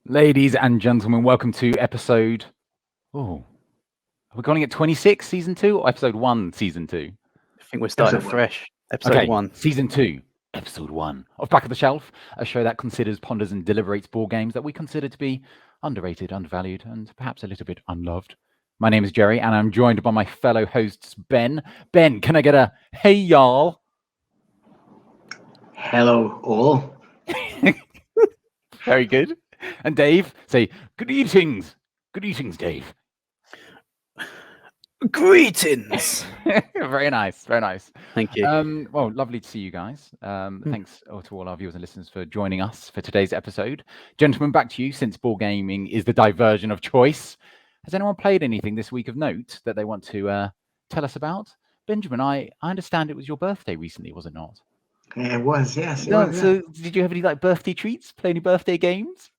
Ladies and gentlemen, welcome to episode... Oh, are we calling it 26, season 2, or episode 1, season 2? I think we're starting fresh. Episode 1. Season 2, episode 1 of Back of the Shelf, a show that considers, ponders, and deliberates board games that we consider to be underrated, undervalued, and perhaps a little bit unloved. My name is Jerry, and I'm joined by my fellow hosts, Ben. Ben, can I get a hey, y'all? Hello, all. Very good. And Dave, say, good eatings. Good eatings, Dave. Greetings. Very nice. Very nice. Thank you. Well, lovely to see you guys. Thanks to all our viewers and listeners for joining us for today's episode. Gentlemen, back to you, since board gaming is the diversion of choice. Has anyone played anything this week of note that they want to tell us about? Benjamin, I understand it was your birthday recently, was it not? It was, yes. So did you have any birthday treats? Play any birthday games?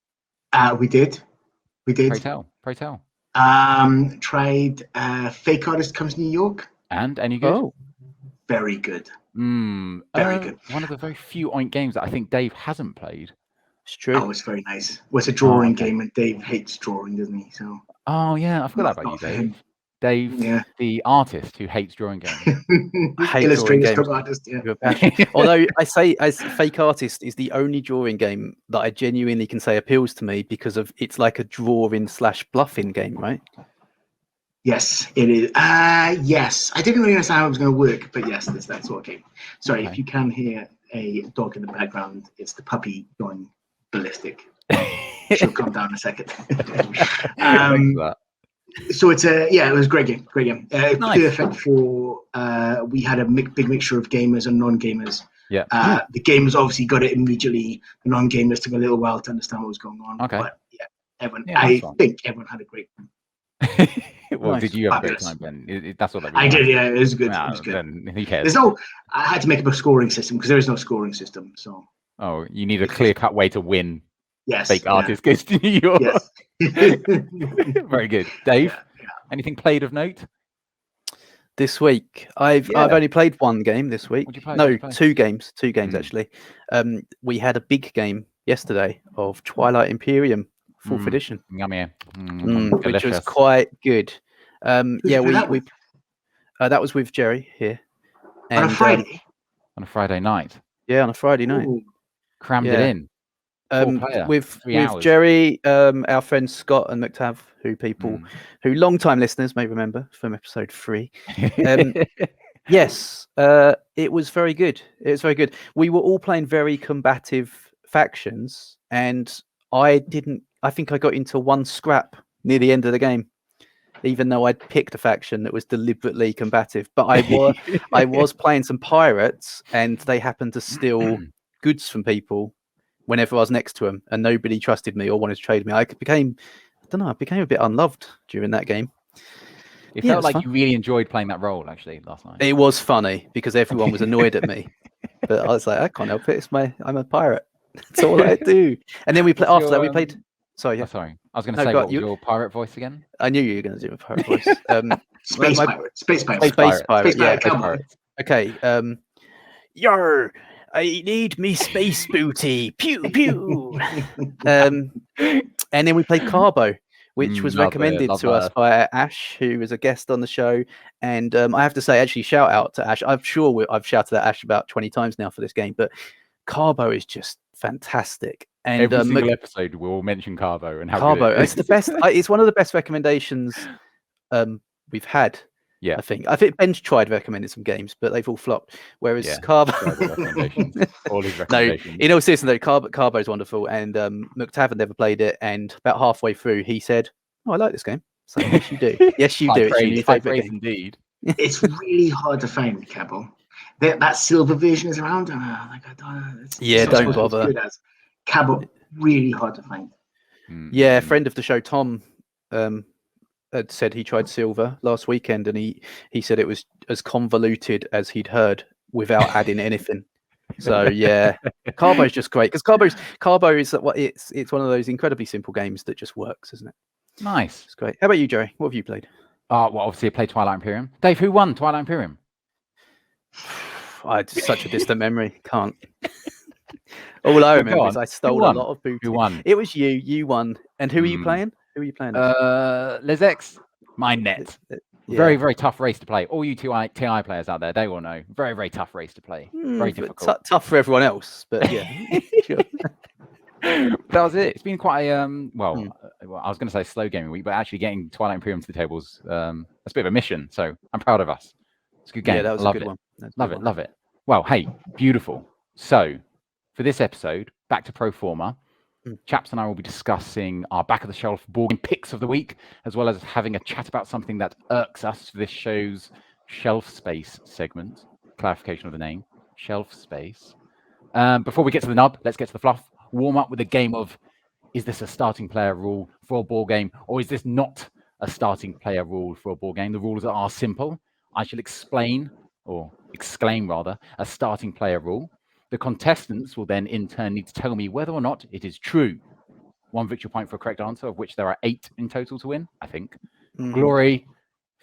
We did. Pray tell. Tried Fake Artist Comes New York. And any good? Oh, very good. Very good. One of the very few Oink games that I think Dave hasn't played. It's true. Oh, it's very nice. Well, it's a drawing game, and Dave hates drawing, doesn't he? So. Oh yeah, I forgot that about you, Dave. Dave, the artist who hates drawing games. I hate Illustrator, drawing artist, yeah. Although I say, as Fake Artist is the only drawing game that I genuinely can say appeals to me because of it's like a drawing / bluffing game, right? Yes, it is. Yes, I didn't really understand how it was going to work, but yes, that's that sort of game. Sorry, if you can hear a dog in the background, it's the puppy going ballistic. She'll calm down in a second. So it's it was a great game. Nice. Perfect for we had a big mixture of gamers and non-gamers. Yeah. The gamers obviously got it immediately. The non-gamers took a little while to understand what was going on. Okay. But everyone, I think everyone had a great time. Well, did you have a great time, Ben? That's what I did. Yeah, it was good. Nah, it was good. Then who cares? I had to make up a scoring system because there is no scoring system. So. Oh, you need a clear-cut way to win. Yes. Fake Artist Goes to New York. Yes. Very good. Dave, anything played of note? This week, I've only played one game this week. What'd you play? No, two games actually. We had a big game yesterday of Twilight Imperium 4th edition. Yummy. Which was quite good. We that was with Jerry here. And, on a Friday? On a Friday night. Yeah, on a Friday night. Ooh. Crammed it in. With Jerry, our friends Scott and McTav, who long-time listeners may remember from episode 3. Yes, it was very good. We were all playing very combative factions, and I think I got into one scrap near the end of the game, even though I'd picked a faction that was deliberately combative. But I was playing some pirates, and they happened to steal goods from people whenever I was next to them, and nobody trusted me or wanted to trade me. I became a bit unloved during that game. It felt like you really enjoyed playing that role, actually, last night. It was funny because everyone was annoyed at me, but I was like, I can't help it. I'm a pirate. That's all I do. And then we played. After that, we played. Sorry, yeah. Oh, sorry. I was going to say, what was your pirate voice again? I knew you were going to do a pirate voice. Space pirate. Yeah. Okay. Yar. I need me space booty. Pew pew. And then we played Carbo, which was recommended to us by Ash, who was a guest on the show. And I have to say, actually, shout out to Ash. I'm sure I've shouted at Ash about 20 times now for this game, but Carbo is just fantastic. And every single episode, we'll mention Carbo and how Carbo. Good it is. It's the best. It's one of the best recommendations we've had. Yeah, I think Ben's tried recommending some games, but they've all flopped. Whereas Carbo, all his recommendations. No, in all seriousness, Carbo is wonderful, and McTav never played it, and about halfway through, he said, "Oh, I like this game." So yes, you do. Yes, you do. It's your favorite game, indeed. It's really hard to find, Cabo. That silver version is around. Don't bother. Cabo, really hard to find. Yeah, a friend of the show, Tom. Had said he tried silver last weekend, and he said it was as convoluted as he'd heard without adding anything. So yeah, Carbo's just great because Carbo is it's one of those incredibly simple games that just works, isn't it? Nice. It's great. How about you, Jerry? What have you played? Well, obviously I played Twilight Imperium. Dave, who won Twilight Imperium? I had such a distant memory. Can't. All I remember is I stole a won? lot of booty. Who won? It was you. You won. And who are you playing? Who are you playing? Les X, my net. Yeah. Very, very tough race to play. All you TI players out there, they will know. Very, very tough race to play. Very difficult. Tough for everyone else, but yeah. Sure. That was it. It's been quite a well, I was going to say slow gaming week, but actually getting Twilight Imperium to the tables, that's a bit of a mission. So I'm proud of us. It's a good game. Yeah, that was a good one. Love it. Well, hey, beautiful. So for this episode, back to Pro Forma. Chaps and I will be discussing our back of the shelf board game picks of the week, as well as having a chat about something that irks us for this show's shelf space segment. Clarification of the name, shelf space. Before we get to the nub, let's get to the fluff. Warm up with a game of, is this a starting player rule for a board game, or is this not a starting player rule for a board game? The rules are simple. I shall explain, or exclaim rather, a starting player rule. The contestants will then in turn need to tell me whether or not it is true. 1 victory point for a correct answer, of which there are 8 in total to win, I think. Glory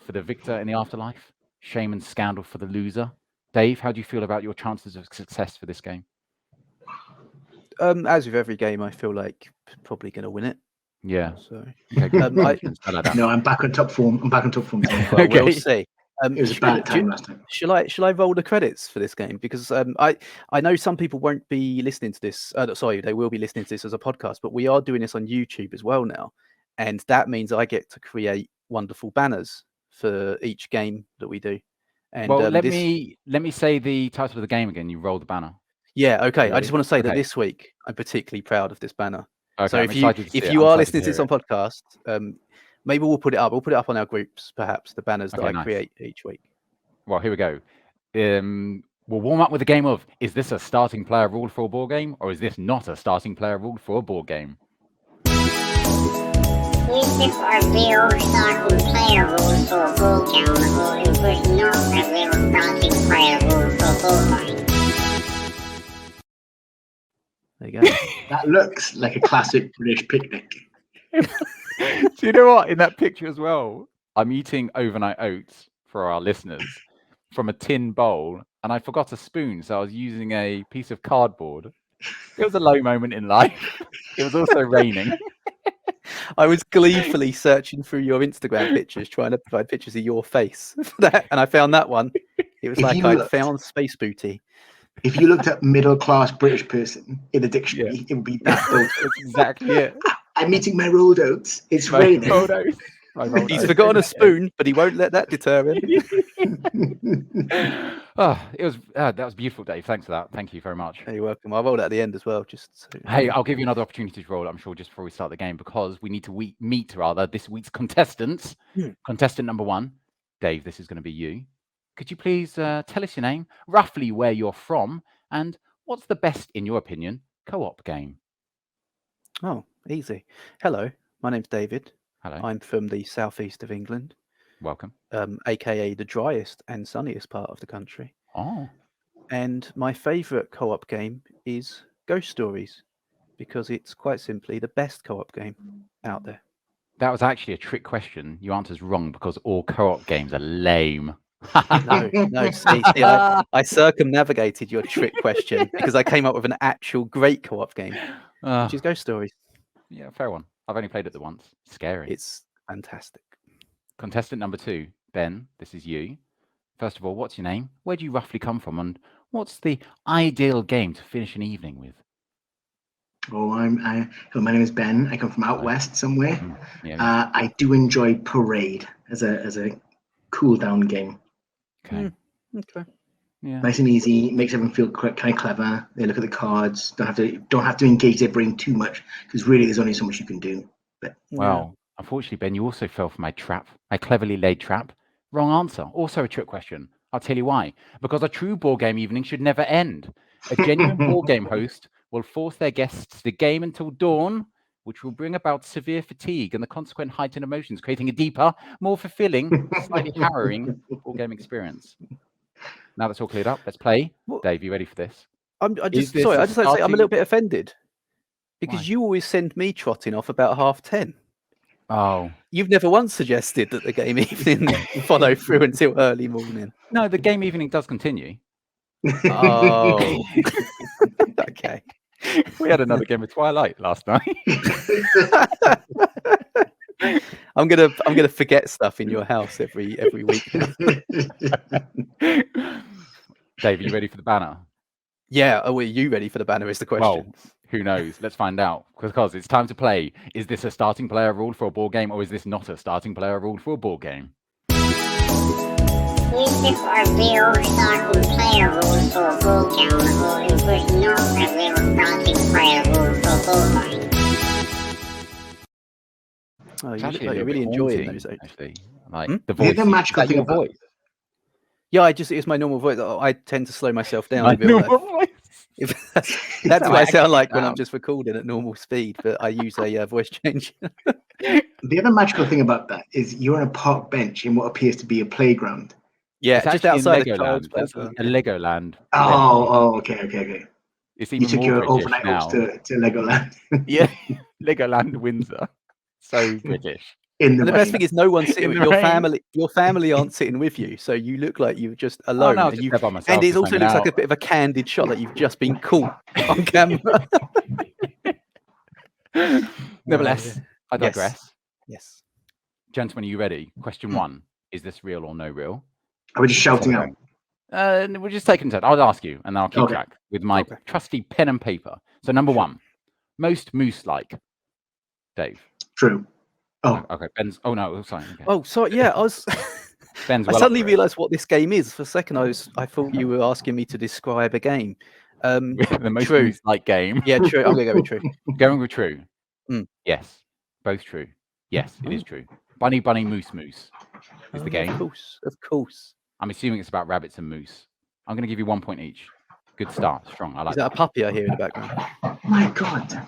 for the victor in the afterlife. Shame and scandal for the loser. Dave, how do you feel about your chances of success for this game? As with every game, I feel like probably going to win it. Yeah. So Okay, No, I'm back on top form. well, Okay. we'll see. It was a bad time last time. Shall I roll the credits for this game? Because I know some people won't be listening to this. Sorry, they will be listening to this as a podcast, but we are doing this on YouTube as well now, and that means I get to create wonderful banners for each game that we do. And well, let me say the title of the game again. You roll the banner. Yeah, okay. I Ready? just want to say that Okay. this week I'm particularly proud of this banner. Okay, So I'm if excited to see if it. you I'm are excited listening to this on podcast, maybe we'll put it up. We'll put it up on our groups, perhaps the banners that Okay, I nice. create each week. Well, here we go. We'll warm up with a game of, is this a starting player rule for a board game, or is this not a starting player rule for a board game? Is this a real starting player rule for a board game, or is this not a real starting player rule for a board game? There you go. That looks like a classic British picnic. Do you know what? In that picture as well, I'm eating overnight oats for our listeners from a tin bowl, and I forgot a spoon, so I was using a piece of cardboard. It was a low moment in life. It was also raining. I was gleefully searching through your Instagram pictures, trying to provide pictures of your face for that, and I found that one. It was If like you I looked- found Space Booty. If you looked up middle class British person in the dictionary, it would be that photo. That's exactly it. I'm eating my rolled oats. It's My raining. rolled oats. My rolled He's oats. forgotten a spoon, but he won't let that deter him. It was that was beautiful, Dave. Thanks for that. Thank you very much. You're welcome. I'll roll that at the end as well. Just so, Hey, I'll give you another opportunity to roll, I'm sure, just before we start the game, because we need to meet this week's contestants. Contestant number 1, Dave, this is going to be you. Could you please tell us your name, roughly where you're from, and what's the best, in your opinion, co-op game? Oh, easy. Hello, my name's David. Hello. I'm from the southeast of England, Welcome. aka the driest and sunniest part of the country. Oh, And my favourite co-op game is Ghost Stories, because it's quite simply the best co-op game out there. that was actually a trick question. Your answer's wrong because all co-op games are lame. No, see, I circumnavigated your trick question because I came up with an actual great co-op game, which is Ghost Stories. Yeah, fair one. I've only played it the once. Scary. It's fantastic. Contestant number 2, Ben, this is you. First of all, what's your name? Where do you roughly come from? And what's the ideal game to finish an evening with? Oh, hello, my name is Ben. I come from out west somewhere. Yeah. I do enjoy Parade as a cool down game. Okay. Okay. Yeah. Nice and easy, makes everyone feel quite kind of clever. They look at the cards, don't have to engage their brain too much because really there's only so much you can do. But Well, unfortunately, Ben, you also fell for my trap, my cleverly laid trap. Wrong answer. Also a trick question. I'll tell you why. Because a true board game evening should never end. A genuine board game host will force their guests to game until dawn, which will bring about severe fatigue and the consequent heightened emotions, creating a deeper, more fulfilling, slightly harrowing board game experience. Now that's all cleared up, let's play. Well- Dave, you ready for this? I Is just this sorry. a I just like to say I'm a starting- little bit offended because Why? you always send me trotting off about 10:30. Oh You've never once suggested that the game evening follow through until early morning. no, the game evening does continue. Oh, okay. We had another game of Twilight last night. I'm gonna forget stuff in your house every week. Dave, are you ready for the banner? Yeah. Are you ready for the banner? Is the question. Well, who knows? Let's find out. Because it's time to play. Is this a starting player rule for a board game, or is this not a starting player rule for a board game? Is this a real starting player rule for a board game, or is this not a real starting player rule for a board game? Oh, It's you look actually a like you're little really bit enjoying haunting, those. actually. Like Hmm? the The voice. other magical Is that thing your about voice. Yeah, it's my normal voice. I tend to slow myself down My a bit. on normal voice. that. That's what I like sound like actually when I'm down. just recording at normal speed, but I use a voice change. The other magical thing about that is you're on a park bench in what appears to be a playground. Yeah, It's just actually outside in of child's Legoland. That's playground. a Legoland. Oh, okay. It's You even took more your British overnight now. hopes to Legoland Yeah, Legoland Windsor. So British. in the And the best rain. thing is no one's sitting In with the your rain. family. Your family aren't sitting with you, so you look like you're just Oh alone. no, I was and just you there by myself. and it just also hanging looks like out. a bit of a candid shot that you've just been caught on camera. Nevertheless, I Yes. digress. Yes. Gentlemen, are you ready? Question 1. Is this real or no real? Are we just shouting out? We're just taking turn. I'll ask you, and then I'll keep Okay. track with my Okay. trusty pen and paper. So number 1, most moose-like. Dave. True. Oh, Okay. Ben's. Oh no. Sorry. Okay. Oh, sorry. Yeah, I was. Ben's. I well suddenly up for it. realised what this game is. For a second, I thought you were asking me to describe a game. The most True. moose-like game. Yeah, true. I'm gonna go with true. Going with true. Mm. Yes. Both true. Yes, it is true. Bunny, bunny, moose, moose is the Of game. Of course. I'm assuming it's about rabbits and moose. I'm going to give you 1 point each. Good start. Strong. I like Is that a that. puppy I hear in the background? my God.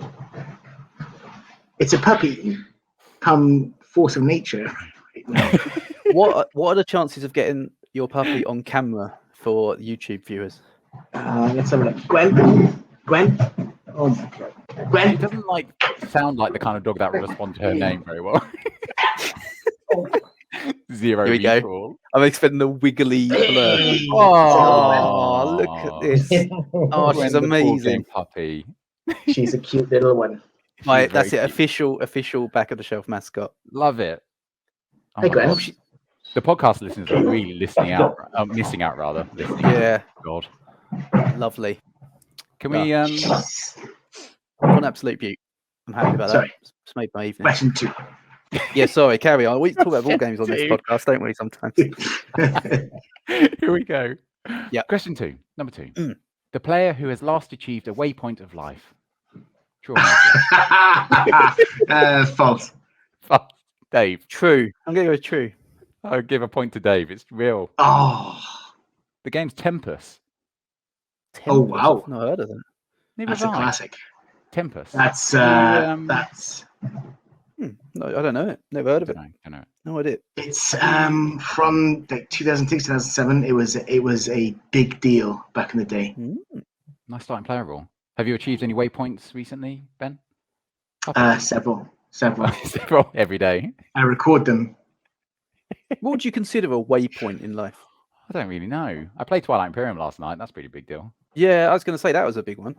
It's a puppy. Come force of nature. What are the chances of getting your puppy on camera for YouTube viewers? Let's have a look. Gwen. Oh my God. It Gwen. doesn't sound like the kind of dog that will respond to her name very well. Zero. Here we go. recall. I'm expecting the wiggly blur. Oh, look at this. Oh, Gwen she's the board amazing. game puppy. She's a cute little one. Right, She's that's very it. cute. Official back of the shelf mascot. Love it. Oh Hey, my Gwen. God. The podcast listeners are really missing out. Listening out. Yeah, God. lovely. Can we? One absolute beaut. I'm happy about Sorry. that. It's made my evening. Question 2. Yeah, sorry, carry on. We talk about ball games on this Dude. podcast, don't we, sometimes? Here we go. Yeah. Question 2. Number 2. Mm. The player who has last achieved a waypoint of life. True or not? False. Dave. True. I'm going to go with true. I'll give a point to Dave. It's real. Oh, The game's Tempest. Oh, Tempest, wow. I've not heard of that. Neither that's a have I. classic. Tempest. That's That's. No, I don't know it. Never heard of it. Don't know. No idea. it's from like 2006, 2007. It was a big deal back in the day. Nice starting player role. Have you achieved any waypoints recently, Ben? Several. Every day. I record them. What would you consider a waypoint in life? I don't really know. I played Twilight Imperium last night. That's a pretty big deal. Yeah, I was going to say that was a big one.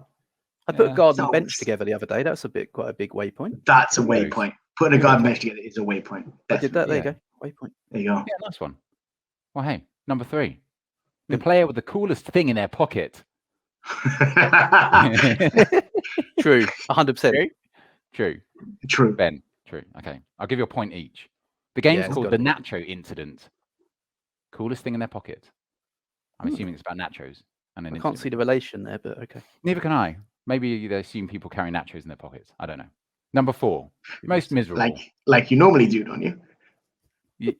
I put Yeah. a garden So bench it's- together the other day. That's quite a big waypoint. That's a Who knows? waypoint. Putting a garden mesh together is a waypoint. I did that. There yeah. you go. Waypoint. There you go. Yeah, nice one. Well, hey, number 3. The Hmm. player with the coolest thing in their pocket. True. 100%. True. True. Ben. True. Okay. I'll give you a point each. The game's Yeah, it's called got The Nacho Incident. Coolest thing in their pocket. I'm assuming it's about nachos. And an I can't see the relation there, but okay. Neither can I. Maybe they assume people carry nachos in their pockets. I don't know. Number 4. Most miserable. Like you normally do, don't you? Ye-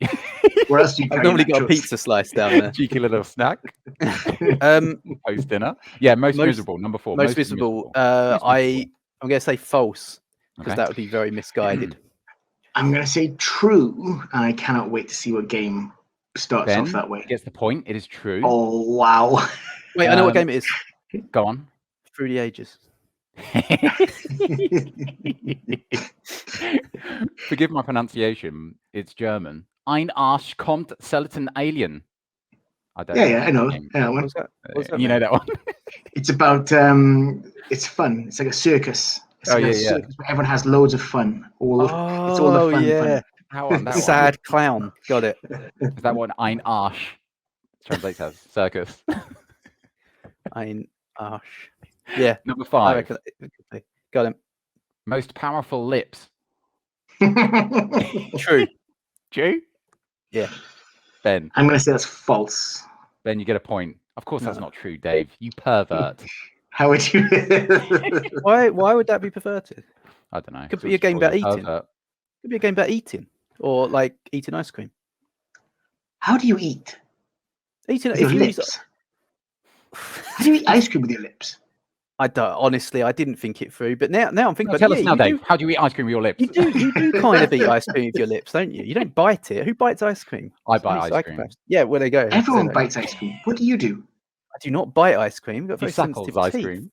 Where else do you I've carry normally got a nachos? pizza slice down there. Cheeky little snack. Um, Post dinner. Yeah, most Most- miserable. Number 4. most visible. Most miserable. I'm going to say false because Okay. that would be very misguided. I'm going to say true, and I cannot wait to see what game starts Ben off that way. gets the point. It is true. Oh, wow. Wait, I know what Um, game it is. Go on. Through the Ages. Forgive my pronunciation. It's German. Ein Arsch kommt selten Alien. I don't. Yeah, I know. Game. Yeah, one. What's that? What's that You know mean? that one. It's about it's fun. It's like a circus. It's Oh, like a yeah, yeah. circus where everyone has loads of fun. It's all the Oh fun. yeah, How on that one? sad clown. Got it. Is that one Ein Arsch translates as circus? Ein Arsch. Yeah, Number I 5. reckon it could be. Got him. Most powerful lips. True. True? Yeah. Ben. I'm gonna say that's false. Ben, you get a point. Of course, that's No. not true, Dave. You pervert. How would you? Why would that be perverted? I don't know. Could So be a it's game probably about eating. pervert. Could be a game about eating, or like eating ice cream. How do you eat? Eating With if your you use. lips? How do you eat ice cream with your lips? I don't honestly. I didn't think it through, but now I'm thinking. No, about tell it. us Yeah, now, you Dave. How do you eat ice cream with your lips? You do kind of eat ice cream with your lips, don't you? You don't bite it. Who bites ice cream? I So many bite ice cream. psychopaths. Yeah, where they go. Everyone So, bites ice cream. What do you do? I do not bite ice cream. I've got He very suckles sensitive ice teeth. cream.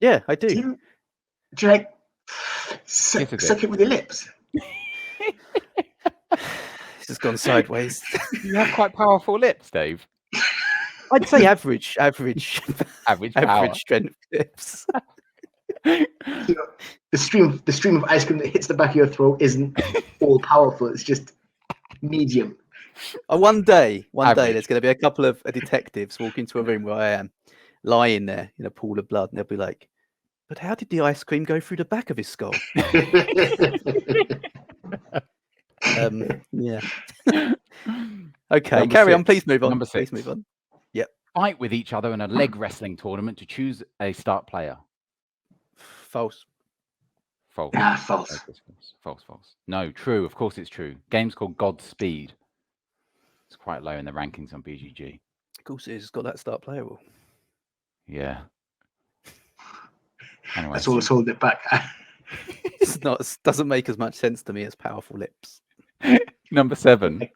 Yeah, I Do do. you like suck Yes, I do. it with your lips? This has gone sideways. You have quite powerful lips, Dave. I'd say average Average power. average strength lips. You know, the stream of ice cream that hits the back of your throat isn't all powerful. It's just medium. One day, Average. there's going to be a couple of detectives walk into a room where I am, lying there in a pool of blood, and they'll be like, "But how did the ice cream go through the back of his skull?" Yeah. Okay, Number carry on. 6. Please move on. Number Please 6. move on. Fight with each other in a leg wrestling tournament to choose a start player. False. False. False. False. No, true. Of course it's true. Game's called Godspeed. It's quite low in the rankings on BGG. Of course, it's got that start player rule. Yeah. Anyway, That's all that's holding it back. It's not. It doesn't make as much sense to me as powerful lips. number 7.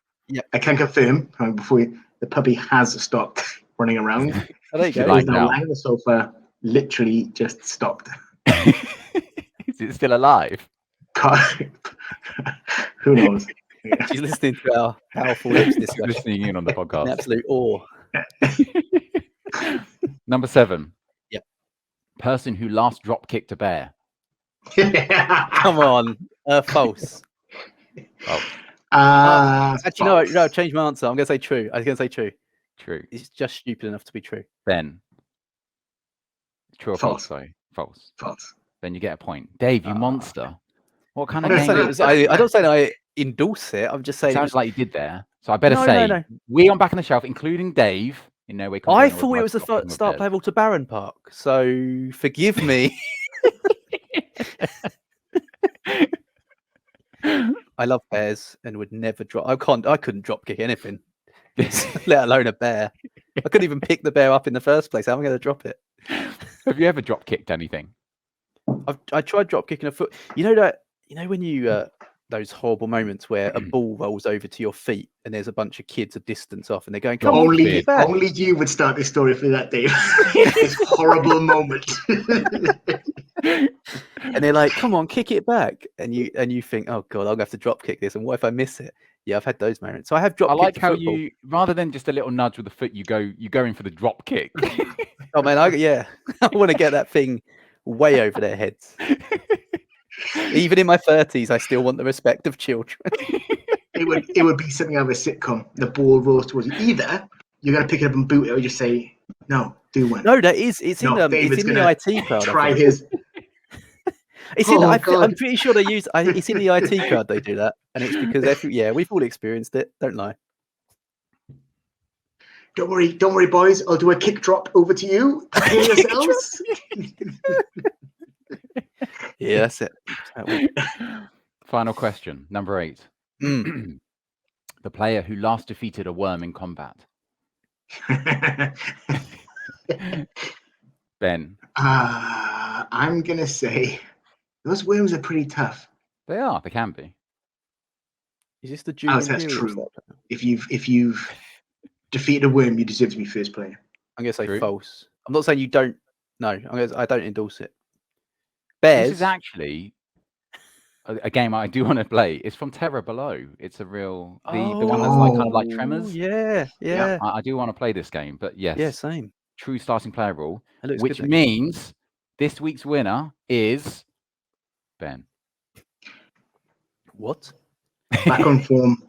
I can confirm before the puppy has stopped running around. Oh, there you go. Like He's now now. lying on the sofa, literally just stopped. Is it still alive? Who knows? She's listening to our powerful lips She's discussion. listening in on the In podcast. absolute awe. Number 7. Yep. Person who last drop kicked a bear. Come on. False. Oh, Actually, no, I've changed my answer. I'm going to say true. I was going to say true. true. It's just stupid enough to be true. Ben. True or false? False. Sorry. False. False. Then you get a point. Dave, you Ah. monster. What kind I'm of not game? saying I don't say I endorse it. I'm just saying. Sounds like you did there. So I better No, say, no. we on Back on the Shelf, including Dave, in no way. I condone or thought it advise was the dropping of start bears. level to Baron Park. So forgive me. I love bears and would never drop. I couldn't drop kick anything, let alone a bear. I couldn't even pick the bear up in the first place. How am I going to drop it? Have you ever drop kicked anything? I tried drop kicking a foot. You know that. You know when you those horrible moments where a ball rolls over to your feet and there's a bunch of kids a distance off and they're going, "Come on, kick it back." Only you would start this story for that, Dave. This horrible moment. And they're like, "Come on, kick it back," and you think, "Oh God, I'm gonna have to drop kick this." And what if I miss it? Yeah, I've had those moments. So I have drop. I like kicked a how football. you, rather than just a little nudge with the foot, you go in for the drop kick. Oh man, I want to get that thing way over their heads. Even in my 30s, I still want the respect of children. It would be something out of a sitcom. The ball rolls towards you. Either you're gonna pick it up and boot it, or you just say, "No, do one." No, that is. It's No, in David's it's in the gonna IT card. I Try think. his. It's in. Oh, I'm God. pretty sure they use. It's in the IT card. They do that, and it's because we've all experienced it. Don't lie. Don't worry, boys. I'll do a kick drop over to you. Prepare yourselves. Yeah, that's it. Final question, number 8. Mm. The player who last defeated a worm in combat. Ben. I'm gonna say those worms are pretty tough. They are. They can be. Is this the junior? Alex, that's Imperial true. stuff? If you've defeated a worm, you deserve to be first player. I'm gonna say True. false. I'm not saying you don't. No, I don't endorse it. Bears. This is actually a game I do want to play. It's from Terra Below. It's a real the one that's like kind of like Tremors. Yeah. I do want to play this game, but yes, Yeah, same. true starting player rule, It looks which good, that means this week's winner is Ben. What? Back on form.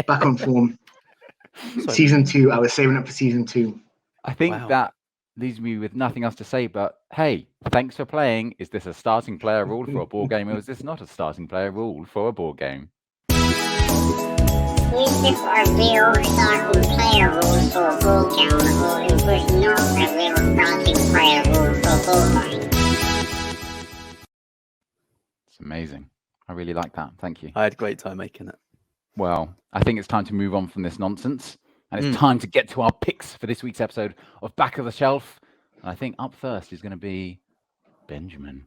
Back on form. Sorry. Season 2. I was saving up for season 2. I think Wow. that leaves me with nothing else to say, but hey, thanks for playing. Is this a starting player rule for a board game, or is this not a starting player rule for a board game? Is this a real starting player rule for a board game, or is this not a real starting player rule for a board game? It's amazing. I really like that. Thank you. I had a great time making it. Well, I think it's time to move on from this nonsense. And it's time to get to our picks for this week's episode of Back of the Shelf. And I think up first is going to be Benjamin.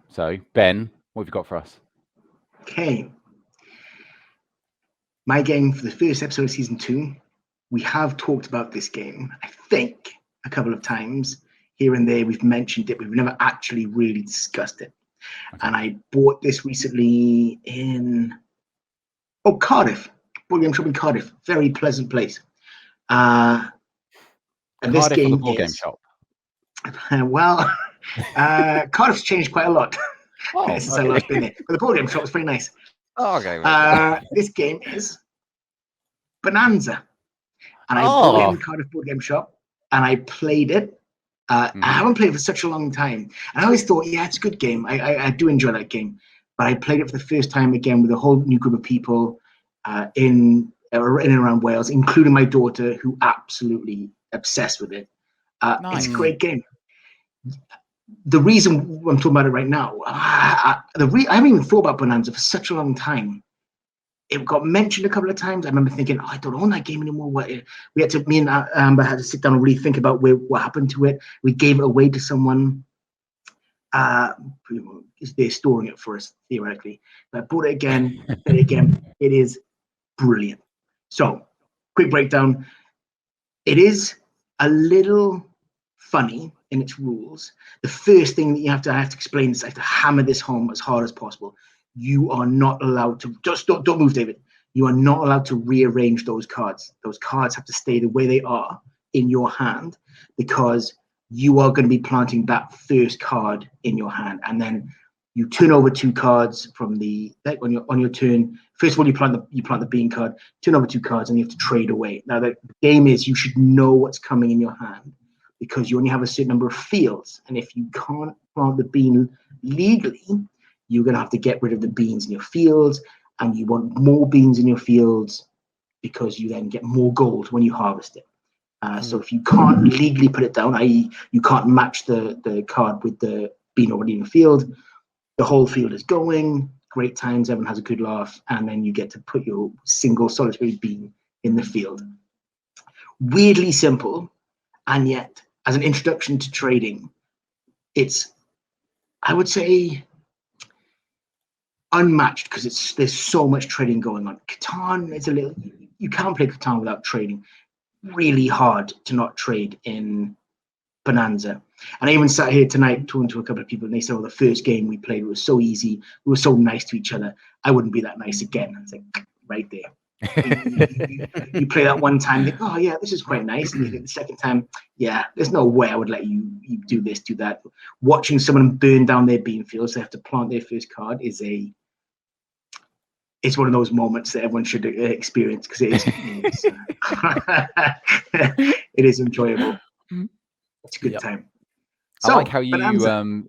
So, Ben, what have you got for us? Okay. My game for the first episode of season 2. We have talked about this game, I think, a couple of times. Here and there, we've mentioned it, but we've never actually really discussed it. Okay. And I bought this recently in Cardiff. Board game shop in Cardiff. Very pleasant place. And this Cardiff game or the board game is, shop? well, Cardiff's changed quite a lot Oh, since I last been there. But the board game shop was pretty nice. Oh, okay. This game is Bonanza. And I bought it in the Cardiff board game shop and I played it. I haven't played it for such a long time. And I always thought, yeah, it's a good game. I do enjoy that game. But I played it for the first time again with a whole new group of people in and around Wales, including my daughter, who absolutely obsessed with it. It's a great game. The reason I'm talking about it right now, I haven't even thought about Bonanza for such a long time. It got mentioned a couple of times. I remember thinking, I don't own that game anymore. Me and Amber had to sit down and really think about what happened to it. We gave it away to someone. They're storing it for us, theoretically. But I bought it again, and again. It is brilliant. So, quick breakdown. It is a little funny in its rules. The first thing that you have to explain is I have to hammer this home as hard as possible. You are not allowed to don't move, David. You are not allowed to rearrange those cards. Those cards have to stay the way they are in your hand because you are going to be planting that first card in your hand, and then you turn over 2 cards from the deck on your turn. First of all, you plant the bean card, turn over 2 cards, and you have to trade away. Now the game is you should know what's coming in your hand because you only have a certain number of fields, and if you can't plant the bean legally, you're going to have to get rid of the beans in your fields, and you want more beans in your fields because you then get more gold when you harvest it. So if you can't legally put it down, i.e. you can't match the card with the bean already in the field, the whole field is going, great times, everyone has a good laugh, and then you get to put your single solitary bean in the field. Weirdly simple, and yet, as an introduction to trading, it's, I would say, unmatched because there's so much trading going on. Catan is you can't play Catan without trading. Really hard to not trade in Bonanza. And I even sat here tonight talking to a couple of people and they said, well, the first game we played was so easy. We were so nice to each other. I wouldn't be that nice again. It's like, right there. You play that one time, think, oh yeah, this is quite nice. And you think the second time, yeah, there's no way I would let you do this, do that. Watching someone burn down their bean fields, they have to plant their first card it's one of those moments that everyone should experience because it is enjoyable. It's a good time. So, I like how you Bonanza.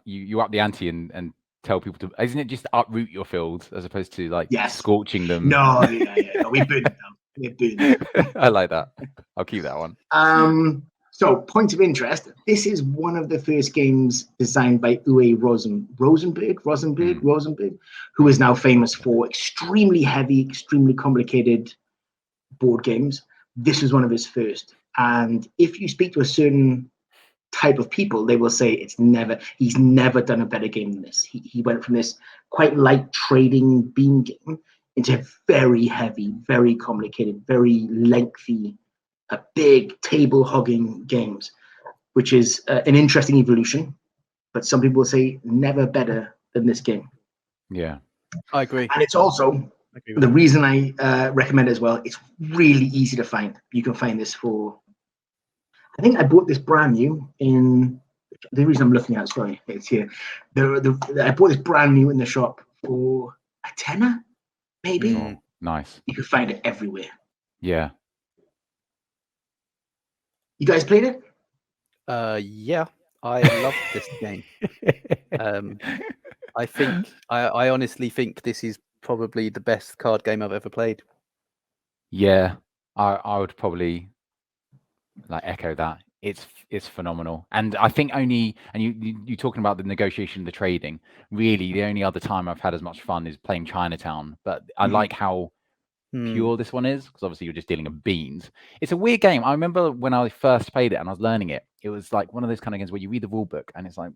you up the ante and tell people to. Isn't it just uproot your fields as opposed to like scorching them? No, yeah. We burned it down. We burned it. I like that. I'll keep that one. So, point of interest, this is one of the first games designed by Uwe Rosenberg, who is now famous for extremely heavy, extremely complicated board games. This was one of his first. And if you speak to a certain type of people, they will say he's never done a better game than this. He went from this quite light trading bean game into very heavy, very complicated, very lengthy, big table hogging games. which is an interesting evolution. But some people will say never better than this game. Yeah. I agree. And it's also I agree with the that. reason I recommend it as well. It's really easy to find. You can find this for. I think I bought this brand new in. The reason I'm looking at it, sorry, it's here. I bought this brand new in the shop for a tenner, maybe. Sure. Nice. You can find it everywhere. Yeah. You guys played it? Yeah, I love this game. I honestly think this is probably the best card game I've ever played. Yeah, I would probably like echo that. It's phenomenal, and I think you talking about the negotiation, the trading. Really, the only other time I've had as much fun is playing Chinatown. But I like how pure this one is, because obviously you're just dealing with beans. It's a weird game. I remember when I first played it and I was learning it. It was like one of those kind of games where you read the rule book and it's like,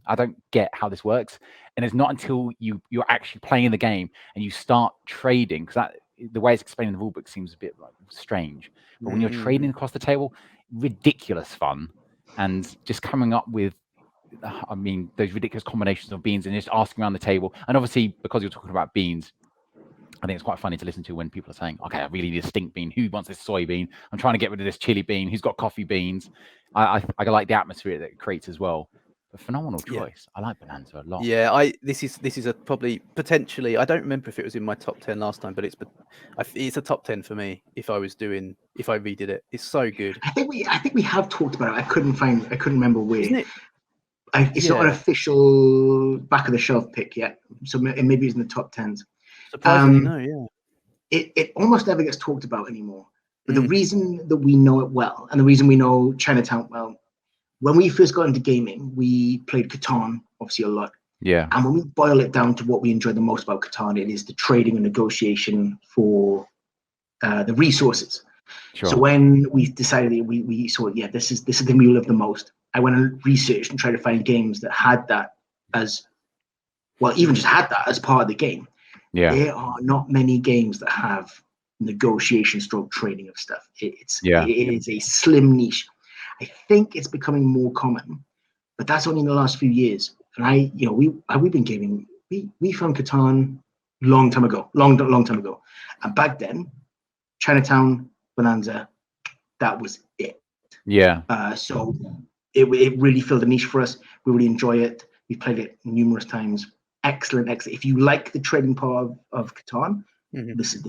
I don't get how this works. And it's not until you're actually playing the game and you start trading, because the way it's explained in the rule book seems a bit like strange. But when you're trading across the table, ridiculous fun, and just coming up with, I mean, those ridiculous combinations of beans and just asking around the table. And obviously, because you're talking about beans, I think it's quite funny to listen to when people are saying, okay, I really need a stink bean. Who wants this soybean? I'm trying to get rid of this chili bean. Who's got coffee beans? I like the atmosphere that it creates as well. A phenomenal choice. I like Bonanza a lot. Yeah, this is a probably potentially. I don't remember if it was in my top 10 last time, but it's a top 10 for me. If I redid it, it's so good. I think we have talked about it. I couldn't remember where. Isn't it? It's not an official back of the shelf pick yet, so maybe it's in the top 10s. Surprisingly, no. Yeah. It almost never gets talked about anymore. But the reason that we know it well, and the reason we know Chinatown well, when we first got into gaming, we played Catan obviously a lot. Yeah. And when we boil it down to what we enjoy the most about Catan, it is the trading and negotiation for the resources. Sure. So when we decided we saw, this is the thing we love the most, I went and researched and tried to find games that had that as well, even just had that as part of the game. Yeah. There are not many games that have negotiation stroke trading of stuff. It is a slim niche. I think it's becoming more common, but that's only in the last few years. And we've been gaming. We found Catan long time ago. And back then, Chinatown, Bonanza, that was it. Yeah. So it really filled a niche for us. We really enjoy it. We've played it numerous times. Excellent. If you like the trading part of Catan, this is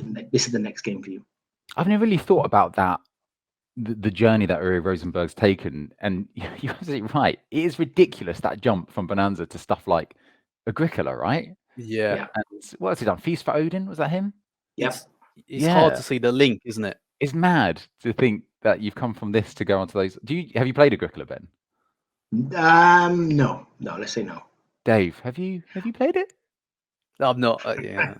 the next game for you. I've never really thought about that, the journey that Uwe Rosenberg's taken, and you're absolutely right. It is ridiculous, that jump from Bonanza to stuff like Agricola, right? Yeah. And what else he done? Feast for Odin, was that him? Yes. It's hard to see the link, isn't it? It's mad to think that you've come from this to go onto those. Have you played Agricola, Ben? No. Let's say no. Dave, have you played it? I'm not. Yeah.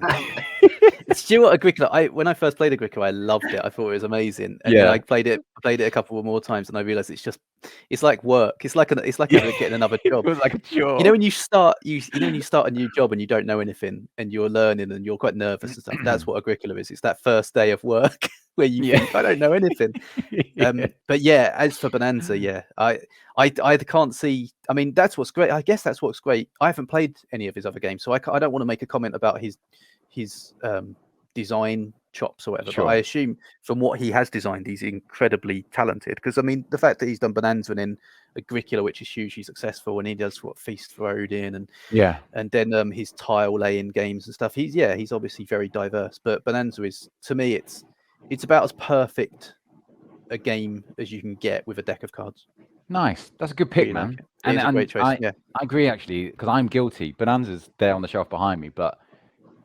Stuart Agricola. When I first played Agricola, I loved it. I thought it was amazing. And then I played it a couple more times, and I realized it's like work. It's like getting another job. It was like a job. When you start a new job and you don't know anything and you're learning and you're quite nervous and stuff. That's what Agricola is. It's that first day of work where you think, I don't know anything. But yeah, as for Bonanza, I can't see. I mean, that's what's great. I guess that's what's great. I haven't played any of his other games, so I don't want to make a comment about his design chops or whatever. Sure. But I assume from what he has designed, he's incredibly talented. Because I mean, the fact that he's done Bonanza and then Agricola, which is hugely successful, and he does Feast for Odin and then his tile laying games and stuff. He's obviously very diverse. But Bonanza is, to me, it's about as perfect a game as you can get with a deck of cards. Nice. That's a good pick, Really man. like it. It's a great choice. I agree, actually, because I'm guilty. Bonanza's there on the shelf behind me, but